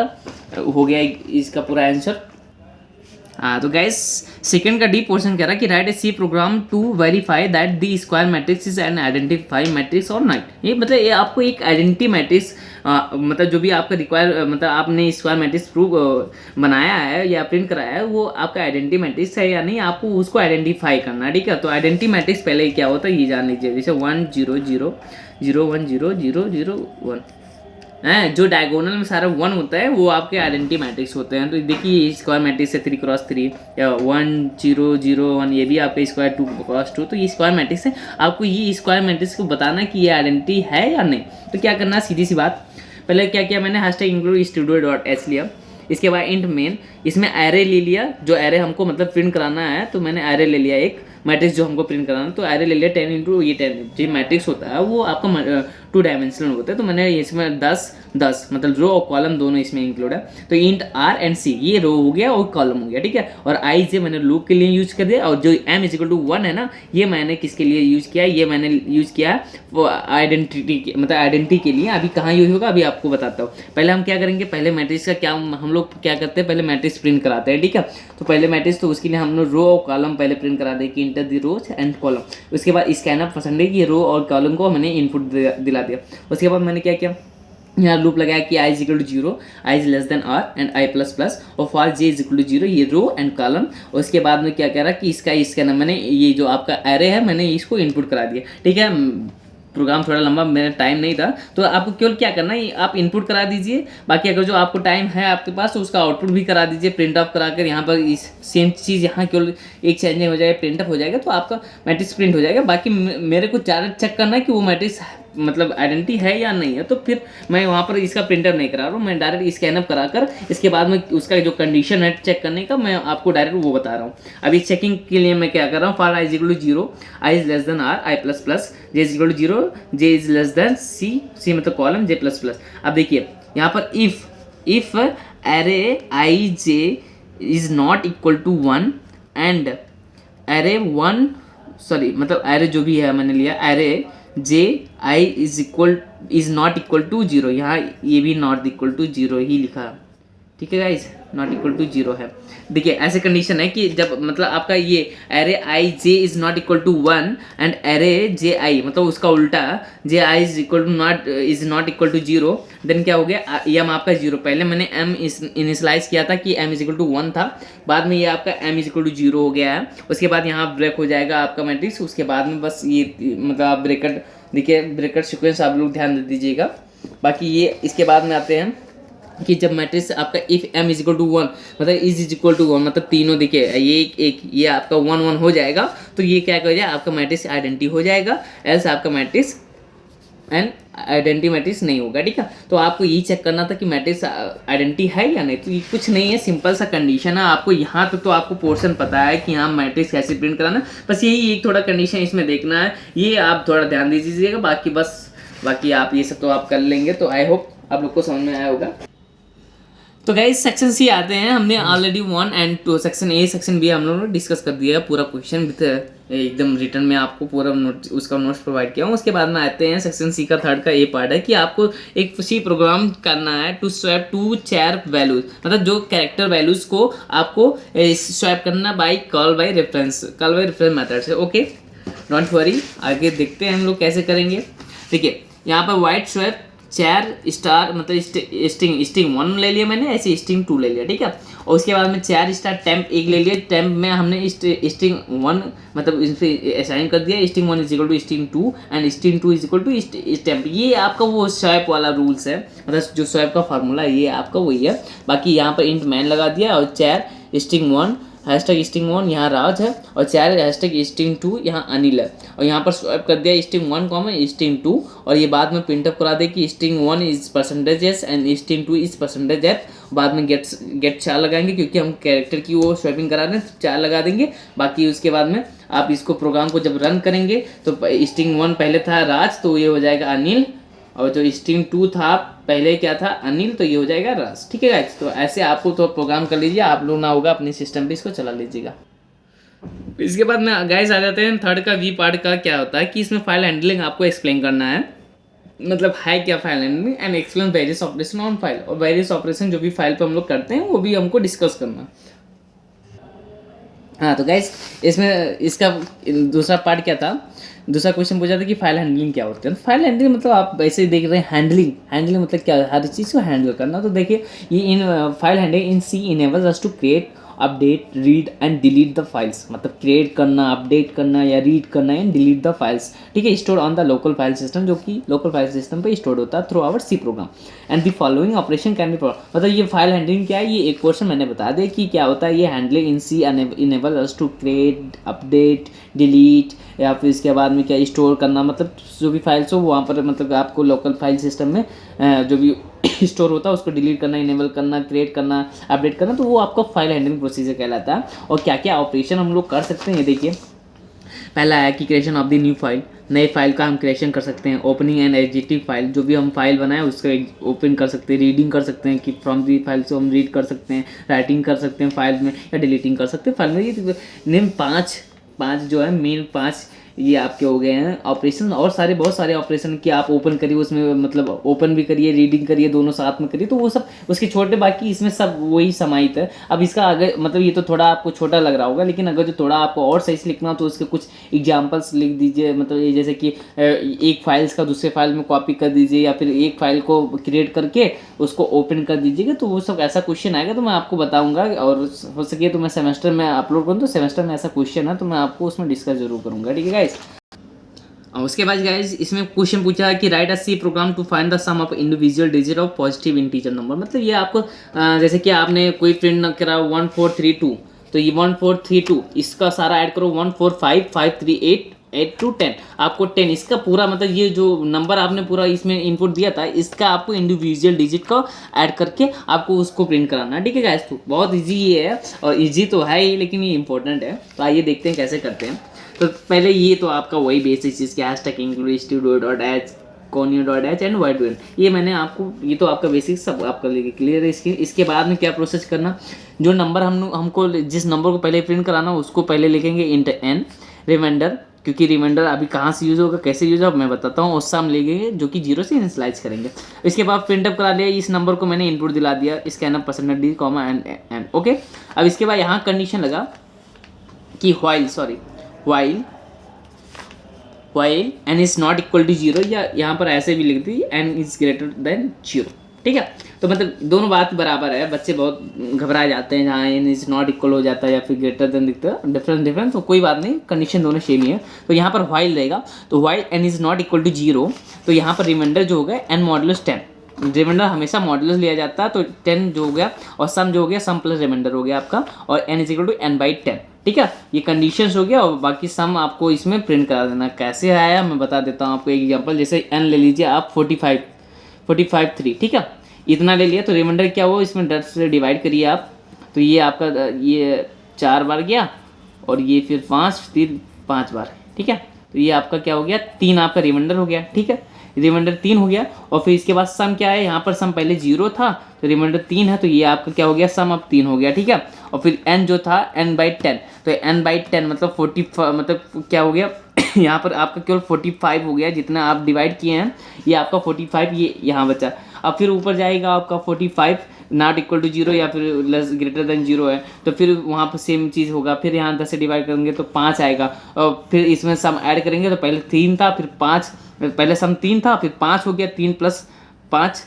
हो गया इसका पूरा आंसर। हाँ तो गाइस सेकंड का डी पोर्शन कह रहा है कि write a C program to verify that the square matrix is an identify matrix और नॉट। ये मतलब ये आपको एक आइडेंटिटी मैट्रिक्स मतलब जो भी आपका रिक्वायर मतलब आपने स्क्वायर मैट्रिक्स प्रूव बनाया है या प्रिंट कराया है वो आपका आइडेंटिटी मैट्रिक्स है या नहीं, आपको उसको आइडेंटिफाई करना है। ठीक है, तो आइडेंटिटी मैट्रिक्स पहले क्या होता है ये जान लीजिए। जैसे 1 0 0 0 1 0 0 0 1 है, जो डायगोनल में सारा 1 होता है वो आपके आइडेंटिटी मैट्रिक्स होते हैं। तो देखिए स्क्वायर मैट्रिक्स है 3 × 3 या 1 0 0 1, ये भी आपका स्क्वायर 2 × 2। तो ये स्क्वायर मैट्रिक्स है। आपको ये स्क्वायर मैट्रिक्स को बताना कि ये आइडेंटिटी है या नहीं। तो क्या करना है, सीधी सी बात, पहले क्या किया मैंने #include studio.h लिया। इसके बाद इंट मेन, इसमें एरे ले लिया, जो एरे हमको मतलब प्रिंट कराना है तो मैंने एरे ले लिया, एक मैट्रिक्स जो हमको प्रिंट कराना है तो एरे ले लिया 10 × ये 10। जो मैट्रिक्स होता है वो आपका 2 डायमेंशनल होता है। तो मैंने इसमें 10 मतलब रो और कॉलम दोनों इसमें इंक्लूड है। तो इंट R एंड C ये रो हो गया और कॉलम हो गया। ठीक है, और आई जे मैंने लूप के लिए यूज कर दिया, और जो m = 1 है ना ये मैंने किसके लिए यूज किया, ये मैंने यूज किया वो आइडेंटिटी मतलब आइडेंटिटी के लिए। अभी कहाँ यूज होगा अभी आपको बताता हूँ। पहले हम क्या करेंगे, पहले मैट्रिक्स का क्या हम लोग क्या करते हैं, पहले मैट्रिक्स प्रिंट कराते हैं। ठीक है, तो पहले मैट्रिक्स तो उसके लिए हम लोग रो और कॉलम पहले प्रिंट करा दें कि enter the rows and column. उसके बाद स्कैनअप पसंद है कि रो और कॉलम को मैंने इनपुट दिला दिया। उसके बाद मैंने क्या किया, यहाँ लूप लगाया कि i = 0, i r and i++ और फॉर j = 0 ये रो एंड कॉलम। और उसके बाद में क्या कह रहा कि इसका नाम मैंने ये जो आपका एरे है मैंने इसको इनपुट करा दिया। ठीक है, प्रोग्राम थोड़ा लंबा, मेरा टाइम नहीं था तो आपको केवल क्या करना है, आप इनपुट करा दीजिए। बाकी अगर जो आपको टाइम है आपके पास तो उसका आउटपुट भी करा दीजिए प्रिंट ऑफ करा कर। यहाँ पर इस सेम चीज़ यहाँ केवल एक चेंजिंग हो जाएगा, प्रिंट ऑफ हो जाएगा तो आपका मैट्रिक्स प्रिंट हो जाएगा। बाकी मेरे को ज़्यादा चेक करना है कि वो मैट्रिक्स मतलब आइडेंटिटी है या नहीं है, तो फिर मैं वहाँ पर इसका प्रिंटर नहीं करा रहा हूँ, मैं डायरेक्ट स्कैनअप करा कर इसके बाद में उसका जो कंडीशन है चेक करने का मैं आपको डायरेक्ट वो बता रहा हूँ। अभी चेकिंग के लिए मैं क्या कर रहा हूँ, for i is equal to zero, i is less than r, i plus plus, j is equal to zero, j is less than c, c मतलब कॉलम, जे प्लस प्लस। अब देखिए यहाँ पर if array i j is not equal to 1 and array 1 sorry मतलब array जो भी है मैंने लिया, array j i is not equal to 0, यहाँ ये भी नॉट इक्वल टू 0 ही लिखा, ठीक है गाइज, नॉट इक्वल टू 0 है। देखिए ऐसे कंडीशन है कि जब मतलब आपका ये array i j is not equal to 1 and array j i मतलब उसका उल्टा j i is not equal to 0, then क्या हो गया, एम आपका 0, पहले मैंने एम इनिशलाइज किया था कि एम इज इक्वल टू 1 था, बाद में ये आपका एम इज इक्वल टू 0 हो गया है। उसके बाद यहाँ ब्रेक हो जाएगा आपका मैट्रिक्स, उसके बाद में बस ये मतलब आप ब्रेकेट, देखिए ब्रेकेट सीक्वेंस आप लोग ध्यान दे दीजिएगा। बाकी ये इसके बाद में आते हैं कि जब मैट्रिक्स आपका if m is equal to 1 मतलब इज इक्वल टू 1 मतलब तीनों देखिए ये आपका 1 1 हो जाएगा, तो ये क्या कर जाए आपका मैट्रिक्स आइडेंटिटी हो जाएगा, एल्स आपका मैट्रिक्स एंड आइडेंटिटी मैट्रिक्स नहीं होगा, ठीक है। तो आपको ये चेक करना था कि मैट्रिक्स आइडेंटिटी है या नहीं, तो ये कुछ नहीं है, सिंपल सा कंडीशन है। आपको यहाँ तक तो आपको पोर्शन पता है कि हाँ मैट्रिक्स कैसे प्रिंट कराना, बस यही एक थोड़ा कंडीशन इसमें देखना है, ये आप थोड़ा ध्यान दे दीजिएगा। बाकी आप ये सब तो आप कर लेंगे, तो आई होप आप लोग को समझ में आया होगा। तो गाइस सेक्शन सी आते हैं, हमने already 1 and 2 section A section B हम लोगों ने डिस्कस कर दिया है, पूरा क्वेश्चन विद एकदम रिटर्न में आपको पूरा उसका नोट्स प्रोवाइड किया हूँ। उसके बाद में आते हैं सेक्शन सी का थर्ड का ए पार्ट है कि आपको एक सी प्रोग्राम करना है टू स्वैप 2 चेयर वैल्यूज, मतलब जो कैरेक्टर वैल्यूज को आपको स्वैप करना by call by reference method से। ओके डोंट वरी, आगे देखते हैं हम लोग कैसे करेंगे। देखिए यहाँ पर वाइट स्वैप चेयर स्टार मतलब स्टिंग 1 ले लिया मैंने, ऐसे स्टिंग 2 ले लिया, ठीक है। और उसके बाद में चेयर स्टार टेम्प 1 ले लिया, टेम्प में हमने स्टिंग 1 मतलब इस पर असाइन कर दिया, string 1 is equal to string 2 and string 2 is equal to temp. ये आपका वो स्वैप वाला रूल्स है, मतलब जो स्वैप का फार्मूला ये आपका वही है। बाकी यहाँ पर इंट मैन लगा दिया और चेयर स्टिंग 1 हैशटैग स्टिंग 1 यहाँ राज है और चेयर हैशटैग स्टिंग 2 यहाँ अनिल है, और यहाँ पर स्वैप कर दिया स्टिंग 1 कॉमा स्टिंग 2, और ये बाद में प्रिंटअप करा दे कि sting 1 is percentage S and string 2 is percentage F. बाद में गेट 4 लगाएंगे क्योंकि हम कैरेक्टर की वो स्वैपिंग करा रहे हैं, 4 लगा देंगे। बाकी उसके बाद में आप इसको प्रोग्राम को जब रन करेंगे तो स्टिंग 1 पहले था राज, तो ये हो जाएगा अनिल, और जो स्टिंग 2 था पहले क्या था अनिल, तो ये हो जाएगा राज, ठीक है गाइस। तो ऐसे आपको तो प्रोग्राम कर लीजिए, आप लोग ना होगा अपने सिस्टम पे इसको चला लीजिएगा। इसके बाद में गाइस आ जाते हैं थर्ड का वी पार्ट का। क्या होता है कि इसमें फाइल हैंडलिंग आपको एक्सप्लेन करना है, मतलब है क्या file handling and explain various operation on file, और वेरियस ऑपरेशन जो भी फाइल पे हम लोग करते हैं वो भी हमको डिस्कस करना। हाँ तो गाइस इसमें इसका दूसरा पार्ट क्या था, दूसरा क्वेश्चन पूछा था कि फाइल हैंडलिंग क्या होती है। तो फाइल हैंडलिंग मतलब आप वैसे ही देख रहे हैं, हैंडलिंग मतलब क्या, हर चीज़ को हैंडल करना। तो देखिए ये in file handling in C enables us to create update read and delete the files, मतलब क्रिएट करना, अपडेट करना या रीड करना एंड डिलीट द फाइल्स, ठीक है, store on the local file system, जो कि लोकल फाइल सिस्टम पे स्टोर होता है through our C program. And the following operation can be, मतलब ये फाइल हैंडलिंग क्या है, ये एक क्वेश्चन मैंने बता दिया कि क्या होता है। ये handling in C enable us to create update delete, या फिर इसके बाद में क्या स्टोर करना, मतलब जो भी फाइल्स हो वहाँ पर मतलब आपको लोकल फाइल सिस्टम में जो भी स्टोर होता है उसको डिलीट करना, इनेबल करना, क्रिएट करना, अपडेट करना, तो वो आपका फाइल हैंडलिंग प्रोसीजर कहलाता है। और क्या क्या ऑपरेशन हम लोग कर सकते हैं ये देखिए। पहला है कि creation of the new file, नए फाइल का हम क्रिएशन कर सकते हैं। ओपनिंग एंड एग्जिटिंग फाइल, जो भी हम फाइल बनाए उसको ओपन कर सकते हैं, रीडिंग कर सकते हैं कि फ्रॉम दी फाइल से हम रीड कर सकते हैं, राइटिंग कर सकते हैं फाइल में, या डिलीटिंग कर सकते हैं फाइल में। ये नेम पाँच जो है मेन 5 ये आपके हो गए हैं ऑपरेशन। और बहुत सारे ऑपरेशन कि आप ओपन करिए, उसमें मतलब ओपन भी करिए, रीडिंग करिए, दोनों साथ में करिए, तो वो सब उसके छोटे, बाकी इसमें सब वही समाहित है। अब इसका अगर मतलब ये तो थोड़ा आपको छोटा लग रहा होगा, लेकिन अगर जो थोड़ा आपको और सही से लिखना हो तो उसके कुछ एग्जांपल्स लिख दीजिए, मतलब ये जैसे कि एक फाइल्स का दूसरे फाइल में कॉपी कर दीजिए, या फिर एक फाइल को क्रिएट करके उसको ओपन कर दीजिएगा, तो वो सब ऐसा क्वेश्चन आएगा तो मैं आपको बताऊँगा, और हो सके तो मैं सेमेस्टर में अपलोड करूँ, तो सेमेस्टर में ऐसा क्वेश्चन है तो मैं आपको उसमें डिस्कस जरूर करूँगा, ठीक है गाइस। उसके बाद गाइस इसमें क्वेश्चन पूछा है कि write a C program to find the sum of individual digit of positive integer number, मतलब ये आपको जैसे कि आपने कोई प्रिंट करा 1432, तो ये 1432 इसका सारा ऐड करो 145538 8 to 10 आपको 10 इसका पूरा मतलब ये जो नंबर आपने पूरा इसमें इनपुट दिया था इसका आपको इंडिविजुअल डिजिट को ऐड करके आपको उसको प्रिंट कराना है। ठीक है गाइस, तो बहुत इजी ये है और इजी तो है ही लेकिन ये इंपॉर्टेंट है। तो आइए देखते हैं कैसे करते हैं। तो पहले ये तो आपका वही बेसिक चीज़ क्या hash tag include stdio.h conio.h and y2n, ये मैंने आपको, ये तो आपका बेसिक सब आपका लेके क्लियर है। इसके बाद में क्या प्रोसेस करना, जो नंबर हमको जिस नंबर को पहले प्रिंट कराना उसको पहले लिखेंगे इंट n रिमाइंडर, क्योंकि रिमाइंडर अभी कहाँ से यूज़ होगा कैसे यूज़ होगा मैं बताता हूँ। उससे हम लेंगे जो कि 0 से इनिशियलाइज करेंगे। इसके बाद प्रिंट अप करा लिया, इस नंबर को मैंने इनपुट दिला दिया scanf %d comma and okay. अब इसके बाद यहाँ कंडीशन लगा कि while n is not equal to 0, या यहाँ पर ऐसे भी लिख दी n इज ग्रेटर देन 0। ठीक है, तो मतलब दोनों बात बराबर है। बच्चे बहुत घबरा जाते हैं जहाँ n इज नॉट इक्वल हो जाता है या फिर ग्रेटर देन दिखता है डिफरेंस, तो कोई बात नहीं, कंडीशन दोनों सेम ही है। तो यहाँ पर while रहेगा, तो while n is not equal to 0, तो यहाँ पर रिमाइंडर जो होगा n मॉडुलस 10, रिमाइंडर हमेशा मॉडुलस लिया जाता है, तो 10 जो हो गया और सम जो हो गया सम प्लस रिमाइंडर हो गया आपका, और n is equal to n/10। ठीक है, ये कंडीशंस हो गया और बाकी सम आपको इसमें प्रिंट करा देना। कैसे आया मैं बता देता हूँ आपको एक एग्जांपल। जैसे n ले लीजिए आप 45 ठीक है, इतना ले लिया, तो रिमाइंडर क्या हुआ इसमें 10 से डिवाइड करिए आप, तो ये आपका ये 4 बार गया और ये फिर 5 बार। ठीक है, तो ये आपका क्या हो गया 3 आपका रिमाइंडर हो गया। ठीक है, रिमाइंडर 3 हो गया और फिर इसके बाद सम क्या है, यहाँ पर सम पहले 0 था तो रिमाइंडर 3 है, तो ये आपका क्या हो गया सम अब 3 हो गया। ठीक है, और फिर n जो था n/10, तो n/10 मतलब 45 मतलब क्या हो गया यहाँ पर आपका केवल 45 हो गया, जितना आप डिवाइड किए हैं ये आपका 45 ये यहाँ बचा। अब फिर ऊपर जाएगा आपका 45 नॉट इक्वल टू 0 या फिर लेस ग्रेटर देन 0 है, तो फिर वहाँ पर सेम चीज़ होगा। फिर यहाँ 10 से डिवाइड करेंगे तो 5 आएगा, और फिर इसमें सम ऐड करेंगे तो पहले 3 था फिर 5, पहले सम 3 था फिर 5 हो गया, 3 + 5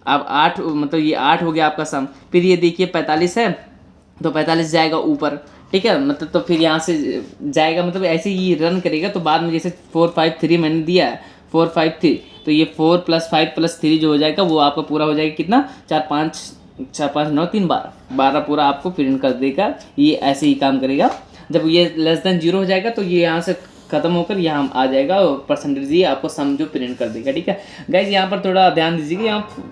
अब 8, मतलब ये 8 हो गया आपका सम। फिर ये देखिए 45 है तो 45 जाएगा ऊपर। ठीक है, मतलब तो फिर यहाँ से जाएगा, मतलब ऐसे ही रन करेगा। तो बाद में जैसे 4 5 3 मैंने दिया है 4 5 3, तो ये 4 + 5 + 3 जो हो जाएगा वो आपका पूरा हो जाएगा कितना 4 5 9 3 12 पूरा आपको प्रिंट कर देगा। ये ऐसे ही काम करेगा। जब ये लेस देन 0 हो जाएगा तो ये यहाँ से खत्म होकर यहाँ आ जाएगा और परसेंटेज ये आपको सम जो प्रिंट कर देगा। ठीक है गाइज, यहाँ पर थोड़ा ध्यान दीजिएगा यहाँ।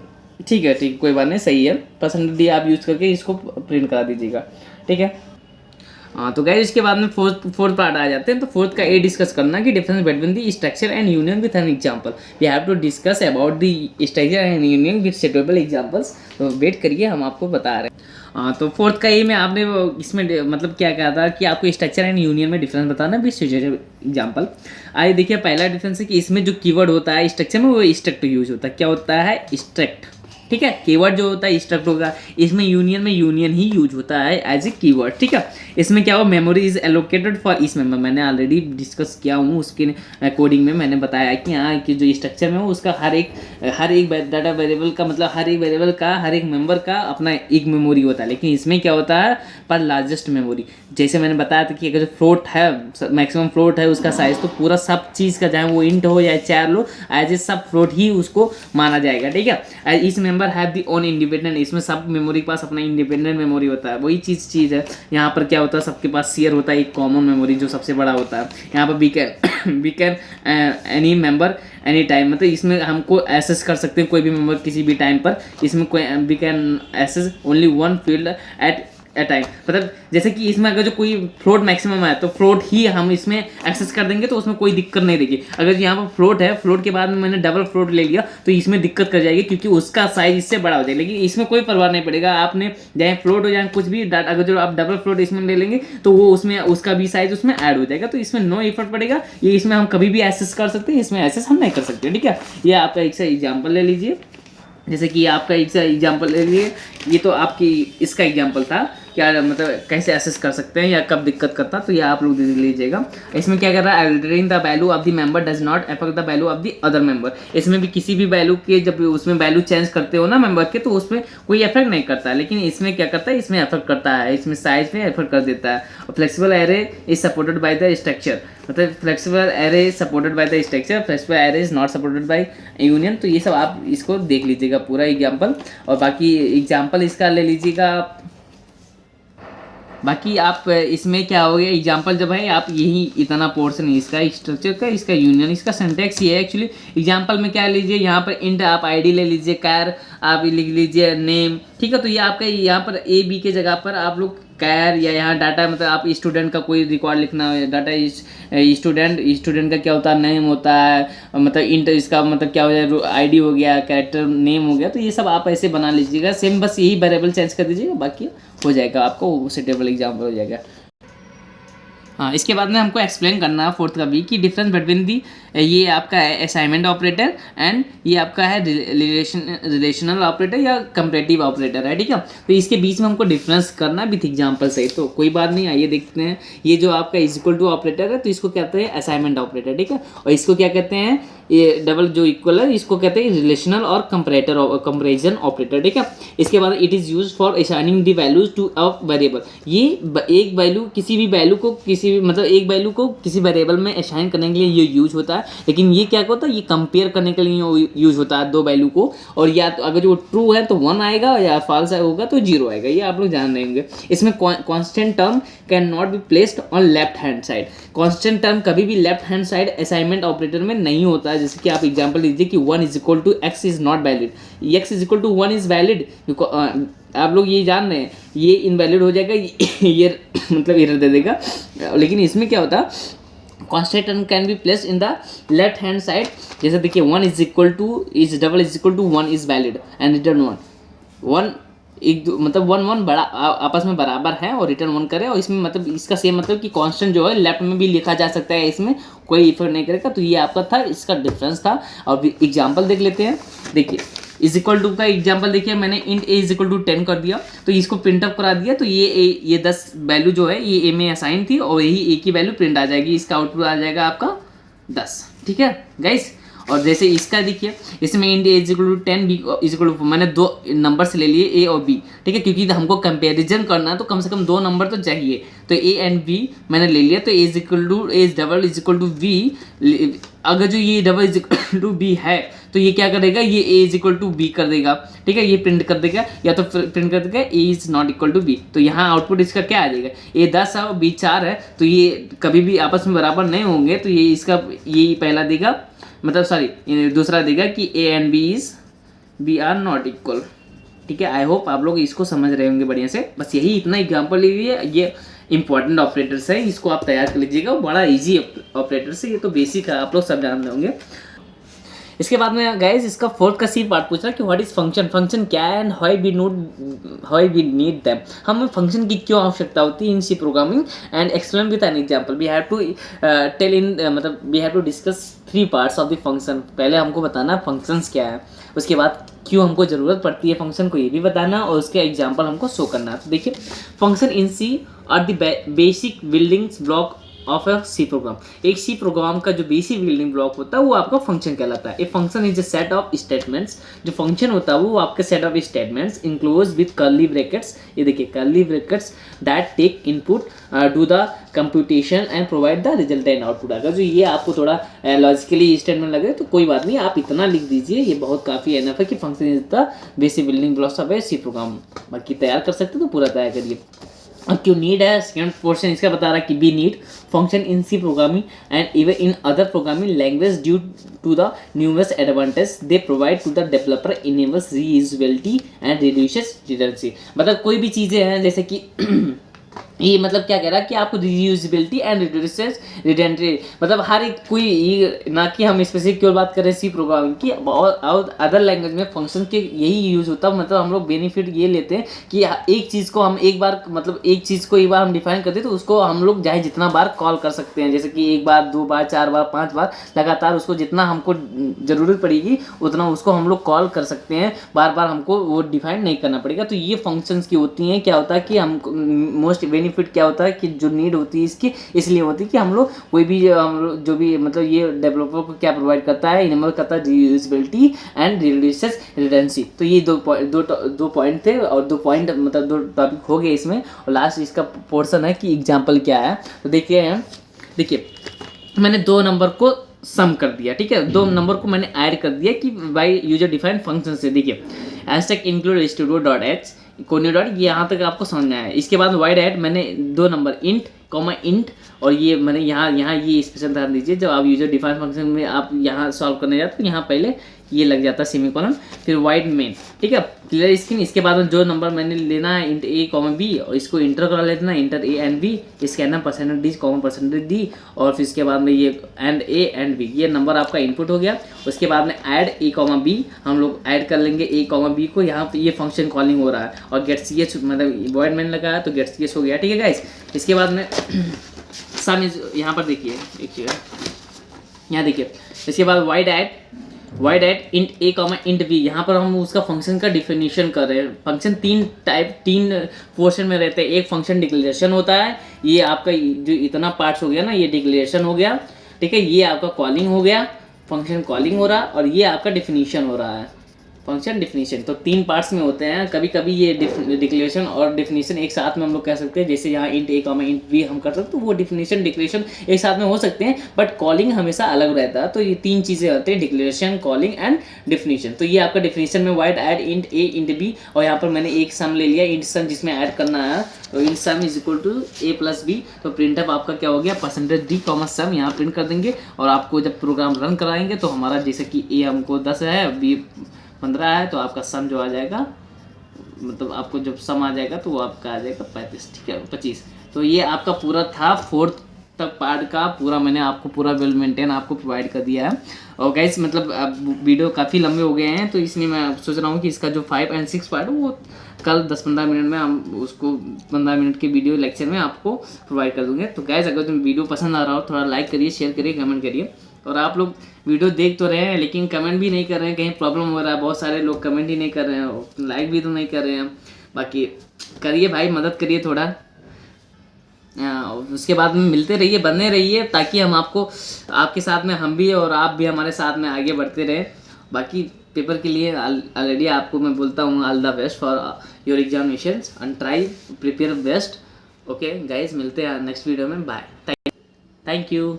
ठीक है कोई बात नहीं, सही है, परसेंटेज आप यूज़ करके इसको प्रिंट करा दीजिएगा। ठीक है, हाँ तो गाइस इसके बाद में फोर्थ पार्ट आ जाते हैं। तो फोर्थ का ये डिस्कस करना कि difference between the structure and union with an example. We have to discuss about the structure and union with suitable examples. तो वेट करिए, हम आपको बता रहे हैं। हाँ तो फोर्थ का ये में आपने इसमें मतलब क्या कहा था कि आपको स्ट्रक्चर एंड यूनियन में डिफरेंस बताना विथ सुटेबल एग्जांपल। आइए देखिए, पहला डिफरेंस है कि इसमें जो कीवर्ड होता है स्ट्रक्चर में वो स्ट्रक्ट यूज होता है। क्या होता है स्ट्रक्ट, ठीक है, कीवर्ड जो होता है स्ट्रक्ट होगा। इसमें यूनियन में यूनियन ही यूज होता है एज ए कीवर्ड। ठीक है, इसमें क्या हो memory is allocated for each member. मैंने ऑलरेडी डिस्कस किया हूँ, उसके कोडिंग में मैंने बताया कि हाँ कि जो स्ट्रक्चर में हो उसका हर एक डाटा वेरिएबल का मतलब हर एक वेरिएबल का हर एक मेंबर का अपना एक मेमोरी होता है। लेकिन इसमें क्या होता है पर लार्जेस्ट मेमोरी। जैसे मैंने बताया था कि अगर फ्लोट है मैक्सिमम फ्लोट है उसका साइज, तो पूरा सब चीज़ का चाहे वो इंट हो या चार लो एज ए सब फ्लोट ही उसको माना जाएगा। ठीक है, इस member have the own independent. इसमें सब मेमोरी के पास अपना इंडिपेंडेंट मेमोरी होता है। वही चीज़ है यहाँ पर क्या होता है सबके पास शेयर होता है एक कॉमन मेमोरी जो सबसे बड़ा होता है। यहाँ पर we can any member any time, मतलब इसमें हमको एक्सेस कर सकते हैं कोई भी मेंबर किसी भी टाइम पर। इसमें कोई we can access only one field at a time, मतलब जैसे कि इसमें अगर जो कोई फ्लोट मैक्सिमम है तो फ्लोट ही हम इसमें एक्सेस कर देंगे, तो उसमें कोई दिक्कत नहीं रहेगी। अगर यहाँ पर फ्लोट है, फ्लोट के बाद में मैंने डबल फ्लोट ले लिया तो इसमें दिक्कत कर जाएगी क्योंकि उसका साइज इससे बड़ा हो जाएगा। लेकिन इसमें कोई परवाह नहीं पड़ेगा, आपने चाहे फ्लोट हो जाए कुछ भी, अगर जो आप डबल फ्लोट इसमें ले लेंगे तो वो उसमें उसका भी साइज उसमें ऐड हो जाएगा। तो इसमें नो इफर्ट पड़ेगा, ये इसमें हम कभी भी एक्सेस कर सकते हैं, इसमें एक्सेस हम नहीं कर सकते। ठीक है, ये आपका एक सा एग्जाम्पल ले लीजिए। जैसे कि आपका एक सा एग्जाम्पल ले लीजिए, ये तो आपकी इसका एग्जाम्पल था क्या मतलब कैसे एसेस कर सकते हैं या कब दिक्कत करता, तो ये आप लोग देख लीजिएगा। इसमें क्या कर रहा है altering the value of the member does not affect the value of the other member. इसमें भी किसी भी वैल्यू के जब उसमें वैल्यू चेंज करते हो ना मेंबर के, तो उसमें कोई इफेक्ट नहीं करता है। लेकिन इसमें क्या करता है, इसमें इफेक्ट करता है, इसमें साइज में इफेक्ट कर देता है। और flexible array is supported by the structure, मतलब flexible array is supported by the structure, flexible array is not supported by union. तो ये सब आप इसको देख लीजिएगा पूरा एग्जाम्पल। और बाकी एग्जाम्पल इसका ले लीजिएगा बाकी आप इसमें क्या हो गया, एग्जाम्पल जब है आप यही इतना पोर्शन है इसका स्ट्रक्चर का, इसका यूनियन, इसका सिंटैक्स ये है एक्चुअली। एग्जाम्पल में क्या लीजिए, यहाँ पर इंट आप आईडी ले लीजिए, कैर आप लिख लीजिए नेम, ठीक है। तो ये आपका यहाँ पर ए बी के जगह पर आप लोग कैर या यहाँ डाटा, मतलब आप स्टूडेंट का कोई रिकॉर्ड लिखना है, डाटा स्टूडेंट का क्या होता है, नेम होता है, मतलब इंट इसका मतलब क्या हो जाए, आईडी हो गया, कैरेक्टर नेम हो गया। तो ये सब आप ऐसे बना लीजिएगा सेम, बस यही वेरिएबल चेंज कर दीजिएगा, बाकी हो जाएगा आपको सेटेबल एग्जाम्पल हो जाएगा। हाँ, इसके बाद में हमको एक्सप्लेन करना है फोर्थ का भी कि डिफरेंस बिटवीन दी, ये आपका है असाइनमेंट ऑपरेटर एंड ये आपका है रिलेशनल ऑपरेटर या कंपैरेटिव ऑपरेटर है, ठीक है। तो इसके बीच में हमको डिफरेंस करना विथ एग्जांपल से, तो कोई बात नहीं, आइए देखते हैं। ये जो आपका इज इक्वल टू ऑपरेटर है तो इसको कहते हैं असाइनमेंट ऑपरेटर, ठीक है। और इसको क्या कहते हैं, ये डबल जो इक्वल है इसको कहते हैं रिलेशनल और कंपैरिजन ऑपरेटर, ठीक है। इसके बाद it is use for assigning the values to a variable. ये एक वैल्यू किसी भी वैल्यू को मतलब एक वैल्यू को किसी वेरिएबल में असाइन करने के लिए ये यूज होता है, लेकिन ये क्या होता है, ये कंपेयर करने के लिए यूज होता है दो वैल्यू को। और या तो अगर जो ट्रू है तो 1 आएगा या फॉल्स होगा तो 0 आएगा, ये आप लोग जान रहे होंगे। इसमें constant term can not be placed on left hand side. Constant term कभी भी left hand side assignment operator में नहीं होता है। जैसे कि आप एग्जांपल लीजिए कि 1 is equal to X is not valid, X is equal to 1 is valid, आप लोग ये जान रहे हैं, ये इनवैलिड हो जाएगा, ये मतलब एरर दे देगा। लेकिन इसमें क्या होता है, constant term can be placed in the left hand side. जैसे देखिए 1 is equal to is double is equal to 1 is valid and return 1 एक मतलब 1 बड़ा आपस में बराबर है और रिटर्न 1 करे। और इसमें मतलब इसका सेम मतलब कि कांस्टेंट जो है लेफ्ट में भी लिखा जा सकता है, इसमें कोई इफेक्ट नहीं करेगा। तो ये आपका था, इसका डिफरेंस था। और एग्जाम्पल देख लेते हैं। देखिए इज इक्वल टू का एग्जाम्पल देखिए, मैंने int A is equal to 10 कर दिया, तो इसको प्रिंट अप करा दिया। तो ये 10 वैल्यू जो है ये ए में असाइन थी और यही ए की वैल्यू प्रिंट आ जाएगी, इसका आउटपुट आ जाएगा आपका 10, ठीक है गाइस। और जैसे इसका देखिए, इसमें int A is equal to 10, B is equal to, मैंने 2 नंबर्स ले लिए ए और बी, ठीक है, क्योंकि हमको कंपैरिजन करना है तो कम से कम 2 नंबर तो चाहिए। तो ए एंड बी मैंने ले लिया, तो a is equal to a is double is equal to b. अगर जो ये double is equal to b है तो ये क्या करेगा, ये a is equal to b कर देगा, ठीक है, ये प्रिंट कर देगा, या तो प्रिंट कर देगा a is not equal to b. तो यहाँ आउटपुट इसका क्या आ जाएगा, ए 10 है और बी 4 है, तो ये कभी भी आपस में बराबर नहीं होंगे। तो ये इसका ये पहला देगा, मतलब सॉरी दूसरा देगा कि A and B are not equal, ठीक है। आई होप आप लोग इसको समझ रहे होंगे बढ़िया से। बस यही इतना एग्जाम्पल लीजिए, ये इंपॉर्टेंट ऑपरेटर्स है, इसको आप तैयार कर लीजिएगा, बड़ा इजी ऑपरेटर्स है, ये तो बेसिक है, आप लोग सब जान रहे होंगे। इसके बाद में गाइस इसका फोर्थ का सी पार्ट पूछ रहा है कि व्हाट इज फंक्शन, फंक्शन क्या है and how we need them, हमें फंक्शन की क्यों आवश्यकता होती है in C programming and explain with an example. We have to tell in मतलब we have to discuss 3 parts of the function. पहले हमको बताना फंक्शंस क्या है, उसके बाद क्यों हमको ज़रूरत पड़ती है फंक्शन को ये भी बताना, और उसके एग्जाम्पल हमको शो करना। तो देखिए function in C are the basic buildings block of a C program. एक सी प्रोग्राम का जो बेसिक बिल्डिंग ब्लॉक होता है वो आपका फंक्शन कहलाता है। A function is a set of statements, जो फंक्शन होता है वो आपके set of statements enclose with curly brackets, ये देखिए curly brackets, that take input do the computation and provide the resultant output. अगर जो ये आपको थोड़ा लॉजिकली स्टेटमेंट लगे तो कोई बात नहीं, आप इतना लिख दीजिए, ये बहुत काफ़ी एनफ है कि function is the basic building blocks of a C program. बाकी तैयार कर सकते तो पूरा तैयार करिए। और क्यों नीड है, सेकंड पोर्शन इसका बता रहा है कि we need function in C programming and even in other programming language due to the numerous advantage they provide to the developer enables reusability and reduces redundancy. मतलब कोई भी चीज़ें हैं जैसे कि ये मतलब क्या कह रहा है कि आपको रीयूजेबिलिटी एंड रिड्यूसेस रिडंडेंसी, मतलब हर एक कोई ये ना कि हम स्पेसिफिक क्यों बात करें सी प्रोग्रामिंग की, और अदर लैंग्वेज में फंक्शन के यही यूज होता है। मतलब हम लोग बेनिफिट ये लेते हैं कि एक चीज़ को हम एक बार मतलब एक चीज़ को एक बार हम डिफाइन करते हैं तो उसको हम लोग चाहे जितना बार कॉल कर सकते हैं, जैसे कि 1 बार 2 बार 4 बार 5 बार लगातार उसको जितना हमको ज़रूरत पड़ेगी उतना उसको हम लोग कॉल कर सकते हैं, बार बार हमको वो डिफाइन नहीं करना पड़ेगा। तो ये फंक्शंस की होती हैं। क्या होता है कि हम मोस्ट बेनिफिट क्या होता है कि जो नीड होती है इसकी इसलिए होती है कि हम लोग कोई भी जो भी मतलब ये डेवलपर को क्या प्रोवाइड करता है, इनेबल करता है रीयूजेबिलिटी एंड रिड्यूसेस रिडंडेंसी। तो ये दो पॉइंट थे और 2 पॉइंट मतलब 2 टॉपिक हो गए इसमें, और लास्ट इसका पोर्शन है कि एग्जाम्पल क्या है। तो देखिए मैंने 2 नंबर को सम कर दिया, ठीक है, 2 नंबर को मैंने ऐड कर दिया कि बाय यूजर डिफाइंड फंक्शन से। देखिए hashtag include studio dot H कोने डॉट, ये यहाँ तक आपको समझना है। इसके बाद वाइड ऐड मैंने 2 नंबर इंट कॉमा इंट, और ये मैंने यहाँ ये स्पेशल ध्यान दीजिए, जब आप यूजर डिफाइन फंक्शन में आप यहाँ सॉल्व करने जाते तो यहाँ पहले ये लग जाता है सेमीकोलन, फिर वाइड मेन, ठीक है, क्लियर स्क्रीन। इसके बाद में जो नंबर मैंने लेना है इंट ए कॉमा बी, और इसको इंटर करा लेना है, इंटर ए एंड बी, इसके अंदर percentage D comma percentage D, और फिर इसके बाद में ये एंड ए एंड बी, ये नंबर आपका इनपुट हो गया। उसके बाद में ऐड ए कॉमा बी, हम लोग ऐड कर लेंगे ए कॉमा बी को, यहाँ पे ये फंक्शन कॉलिंग हो रहा है, और गेट सी एच मतलब वॉइड मेन लगा है तो गेट सी एच हो गया, ठीक है गाइस। इसके बाद में सम इज, यहाँ पर देखिए यहाँ देखिए, इसके बाद वाइड ऐड इंट ए कॉमा इंट बी, यहाँ पर हम उसका फंक्शन का डिफिनीशन कर रहे हैं। फंक्शन तीन पोर्शन में रहते हैं। एक फंक्शन डिक्लेरेशन होता है, ये आपका जो इतना पार्ट्स हो गया ना, ये डिक्लेरेशन हो गया, ठीक है, ये आपका कॉलिंग हो गया, फंक्शन कॉलिंग हो रहा, और ये आपका डिफिनीशन हो रहा है, फंक्शन डिफिनीशन। तो 3 पार्ट्स में होते हैं। कभी कभी ये डिक्लेरेशन और डिफिनीशन एक साथ में हम लोग कह सकते हैं, जैसे यहाँ इंट ए कॉमा इंट बी हम कर सकते हैं, तो वो डिफिनीशन डिक्लेरेशन एक साथ में हो सकते हैं, बट कॉलिंग हमेशा अलग रहता है। तो ये 3 चीज़ें होती हैं, डिक्लेरेशन, कॉलिंग एंड डिफिनीशन। तो ये आपका डिफिनीशन में वाइड ऐड इंट ए इंट बी, और यहाँ पर मैंने एक सम ले लिया, इंट सम जिसमें ऐड करना है, तो int sum is equal to A plus B. तो प्रिंटअप आपका क्या हो गया, परसेंटेज डी कॉमा सम, यहाँ प्रिंट कर देंगे, और आपको जब प्रोग्राम रन कराएंगे तो हमारा जैसे कि ए हमको 10 है, बी 15 है, तो आपका सम जो आ जाएगा, मतलब आपको जब सम आ जाएगा तो वो आपका आ जाएगा 35, ठीक है, 25। तो ये आपका पूरा था 4th तक पार्ट का पूरा, मैंने आपको पूरा वेल मेंटेन आपको प्रोवाइड कर दिया है। और गाइस मतलब अब वीडियो काफ़ी लंबे हो गए हैं, तो इसलिए मैं सोच रहा हूँ कि इसका जो 5 और 6 पार्ट है वो कल 10-15 मिनट में हम उसको 15 मिनट के वीडियो लेक्चर में आपको प्रोवाइड कर दूँगे। तो गाइस अगर तुम्हें वीडियो पसंद आ रहा हो, थोड़ा लाइक करिए, शेयर करिए, कमेंट करिए। और आप लोग वीडियो देख तो रहे हैं लेकिन कमेंट भी नहीं कर रहे हैं, कहीं प्रॉब्लम हो रहा है, बहुत सारे लोग कमेंट ही नहीं कर रहे हैं, लाइक भी तो नहीं कर रहे हैं। बाकी करिए भाई, मदद करिए थोड़ा। उसके बाद में मिलते रहिए, बने रहिए, ताकि हम आपको आपके साथ में हम भी और आप भी हमारे साथ में आगे बढ़ते रहें। बाकी पेपर के लिए ऑलरेडी आपको मैं बोलता हूँ all the best for your examinations and try prepare best. Okay guys, मिलते हैं नेक्स्ट वीडियो में, बाय, थैंक यू।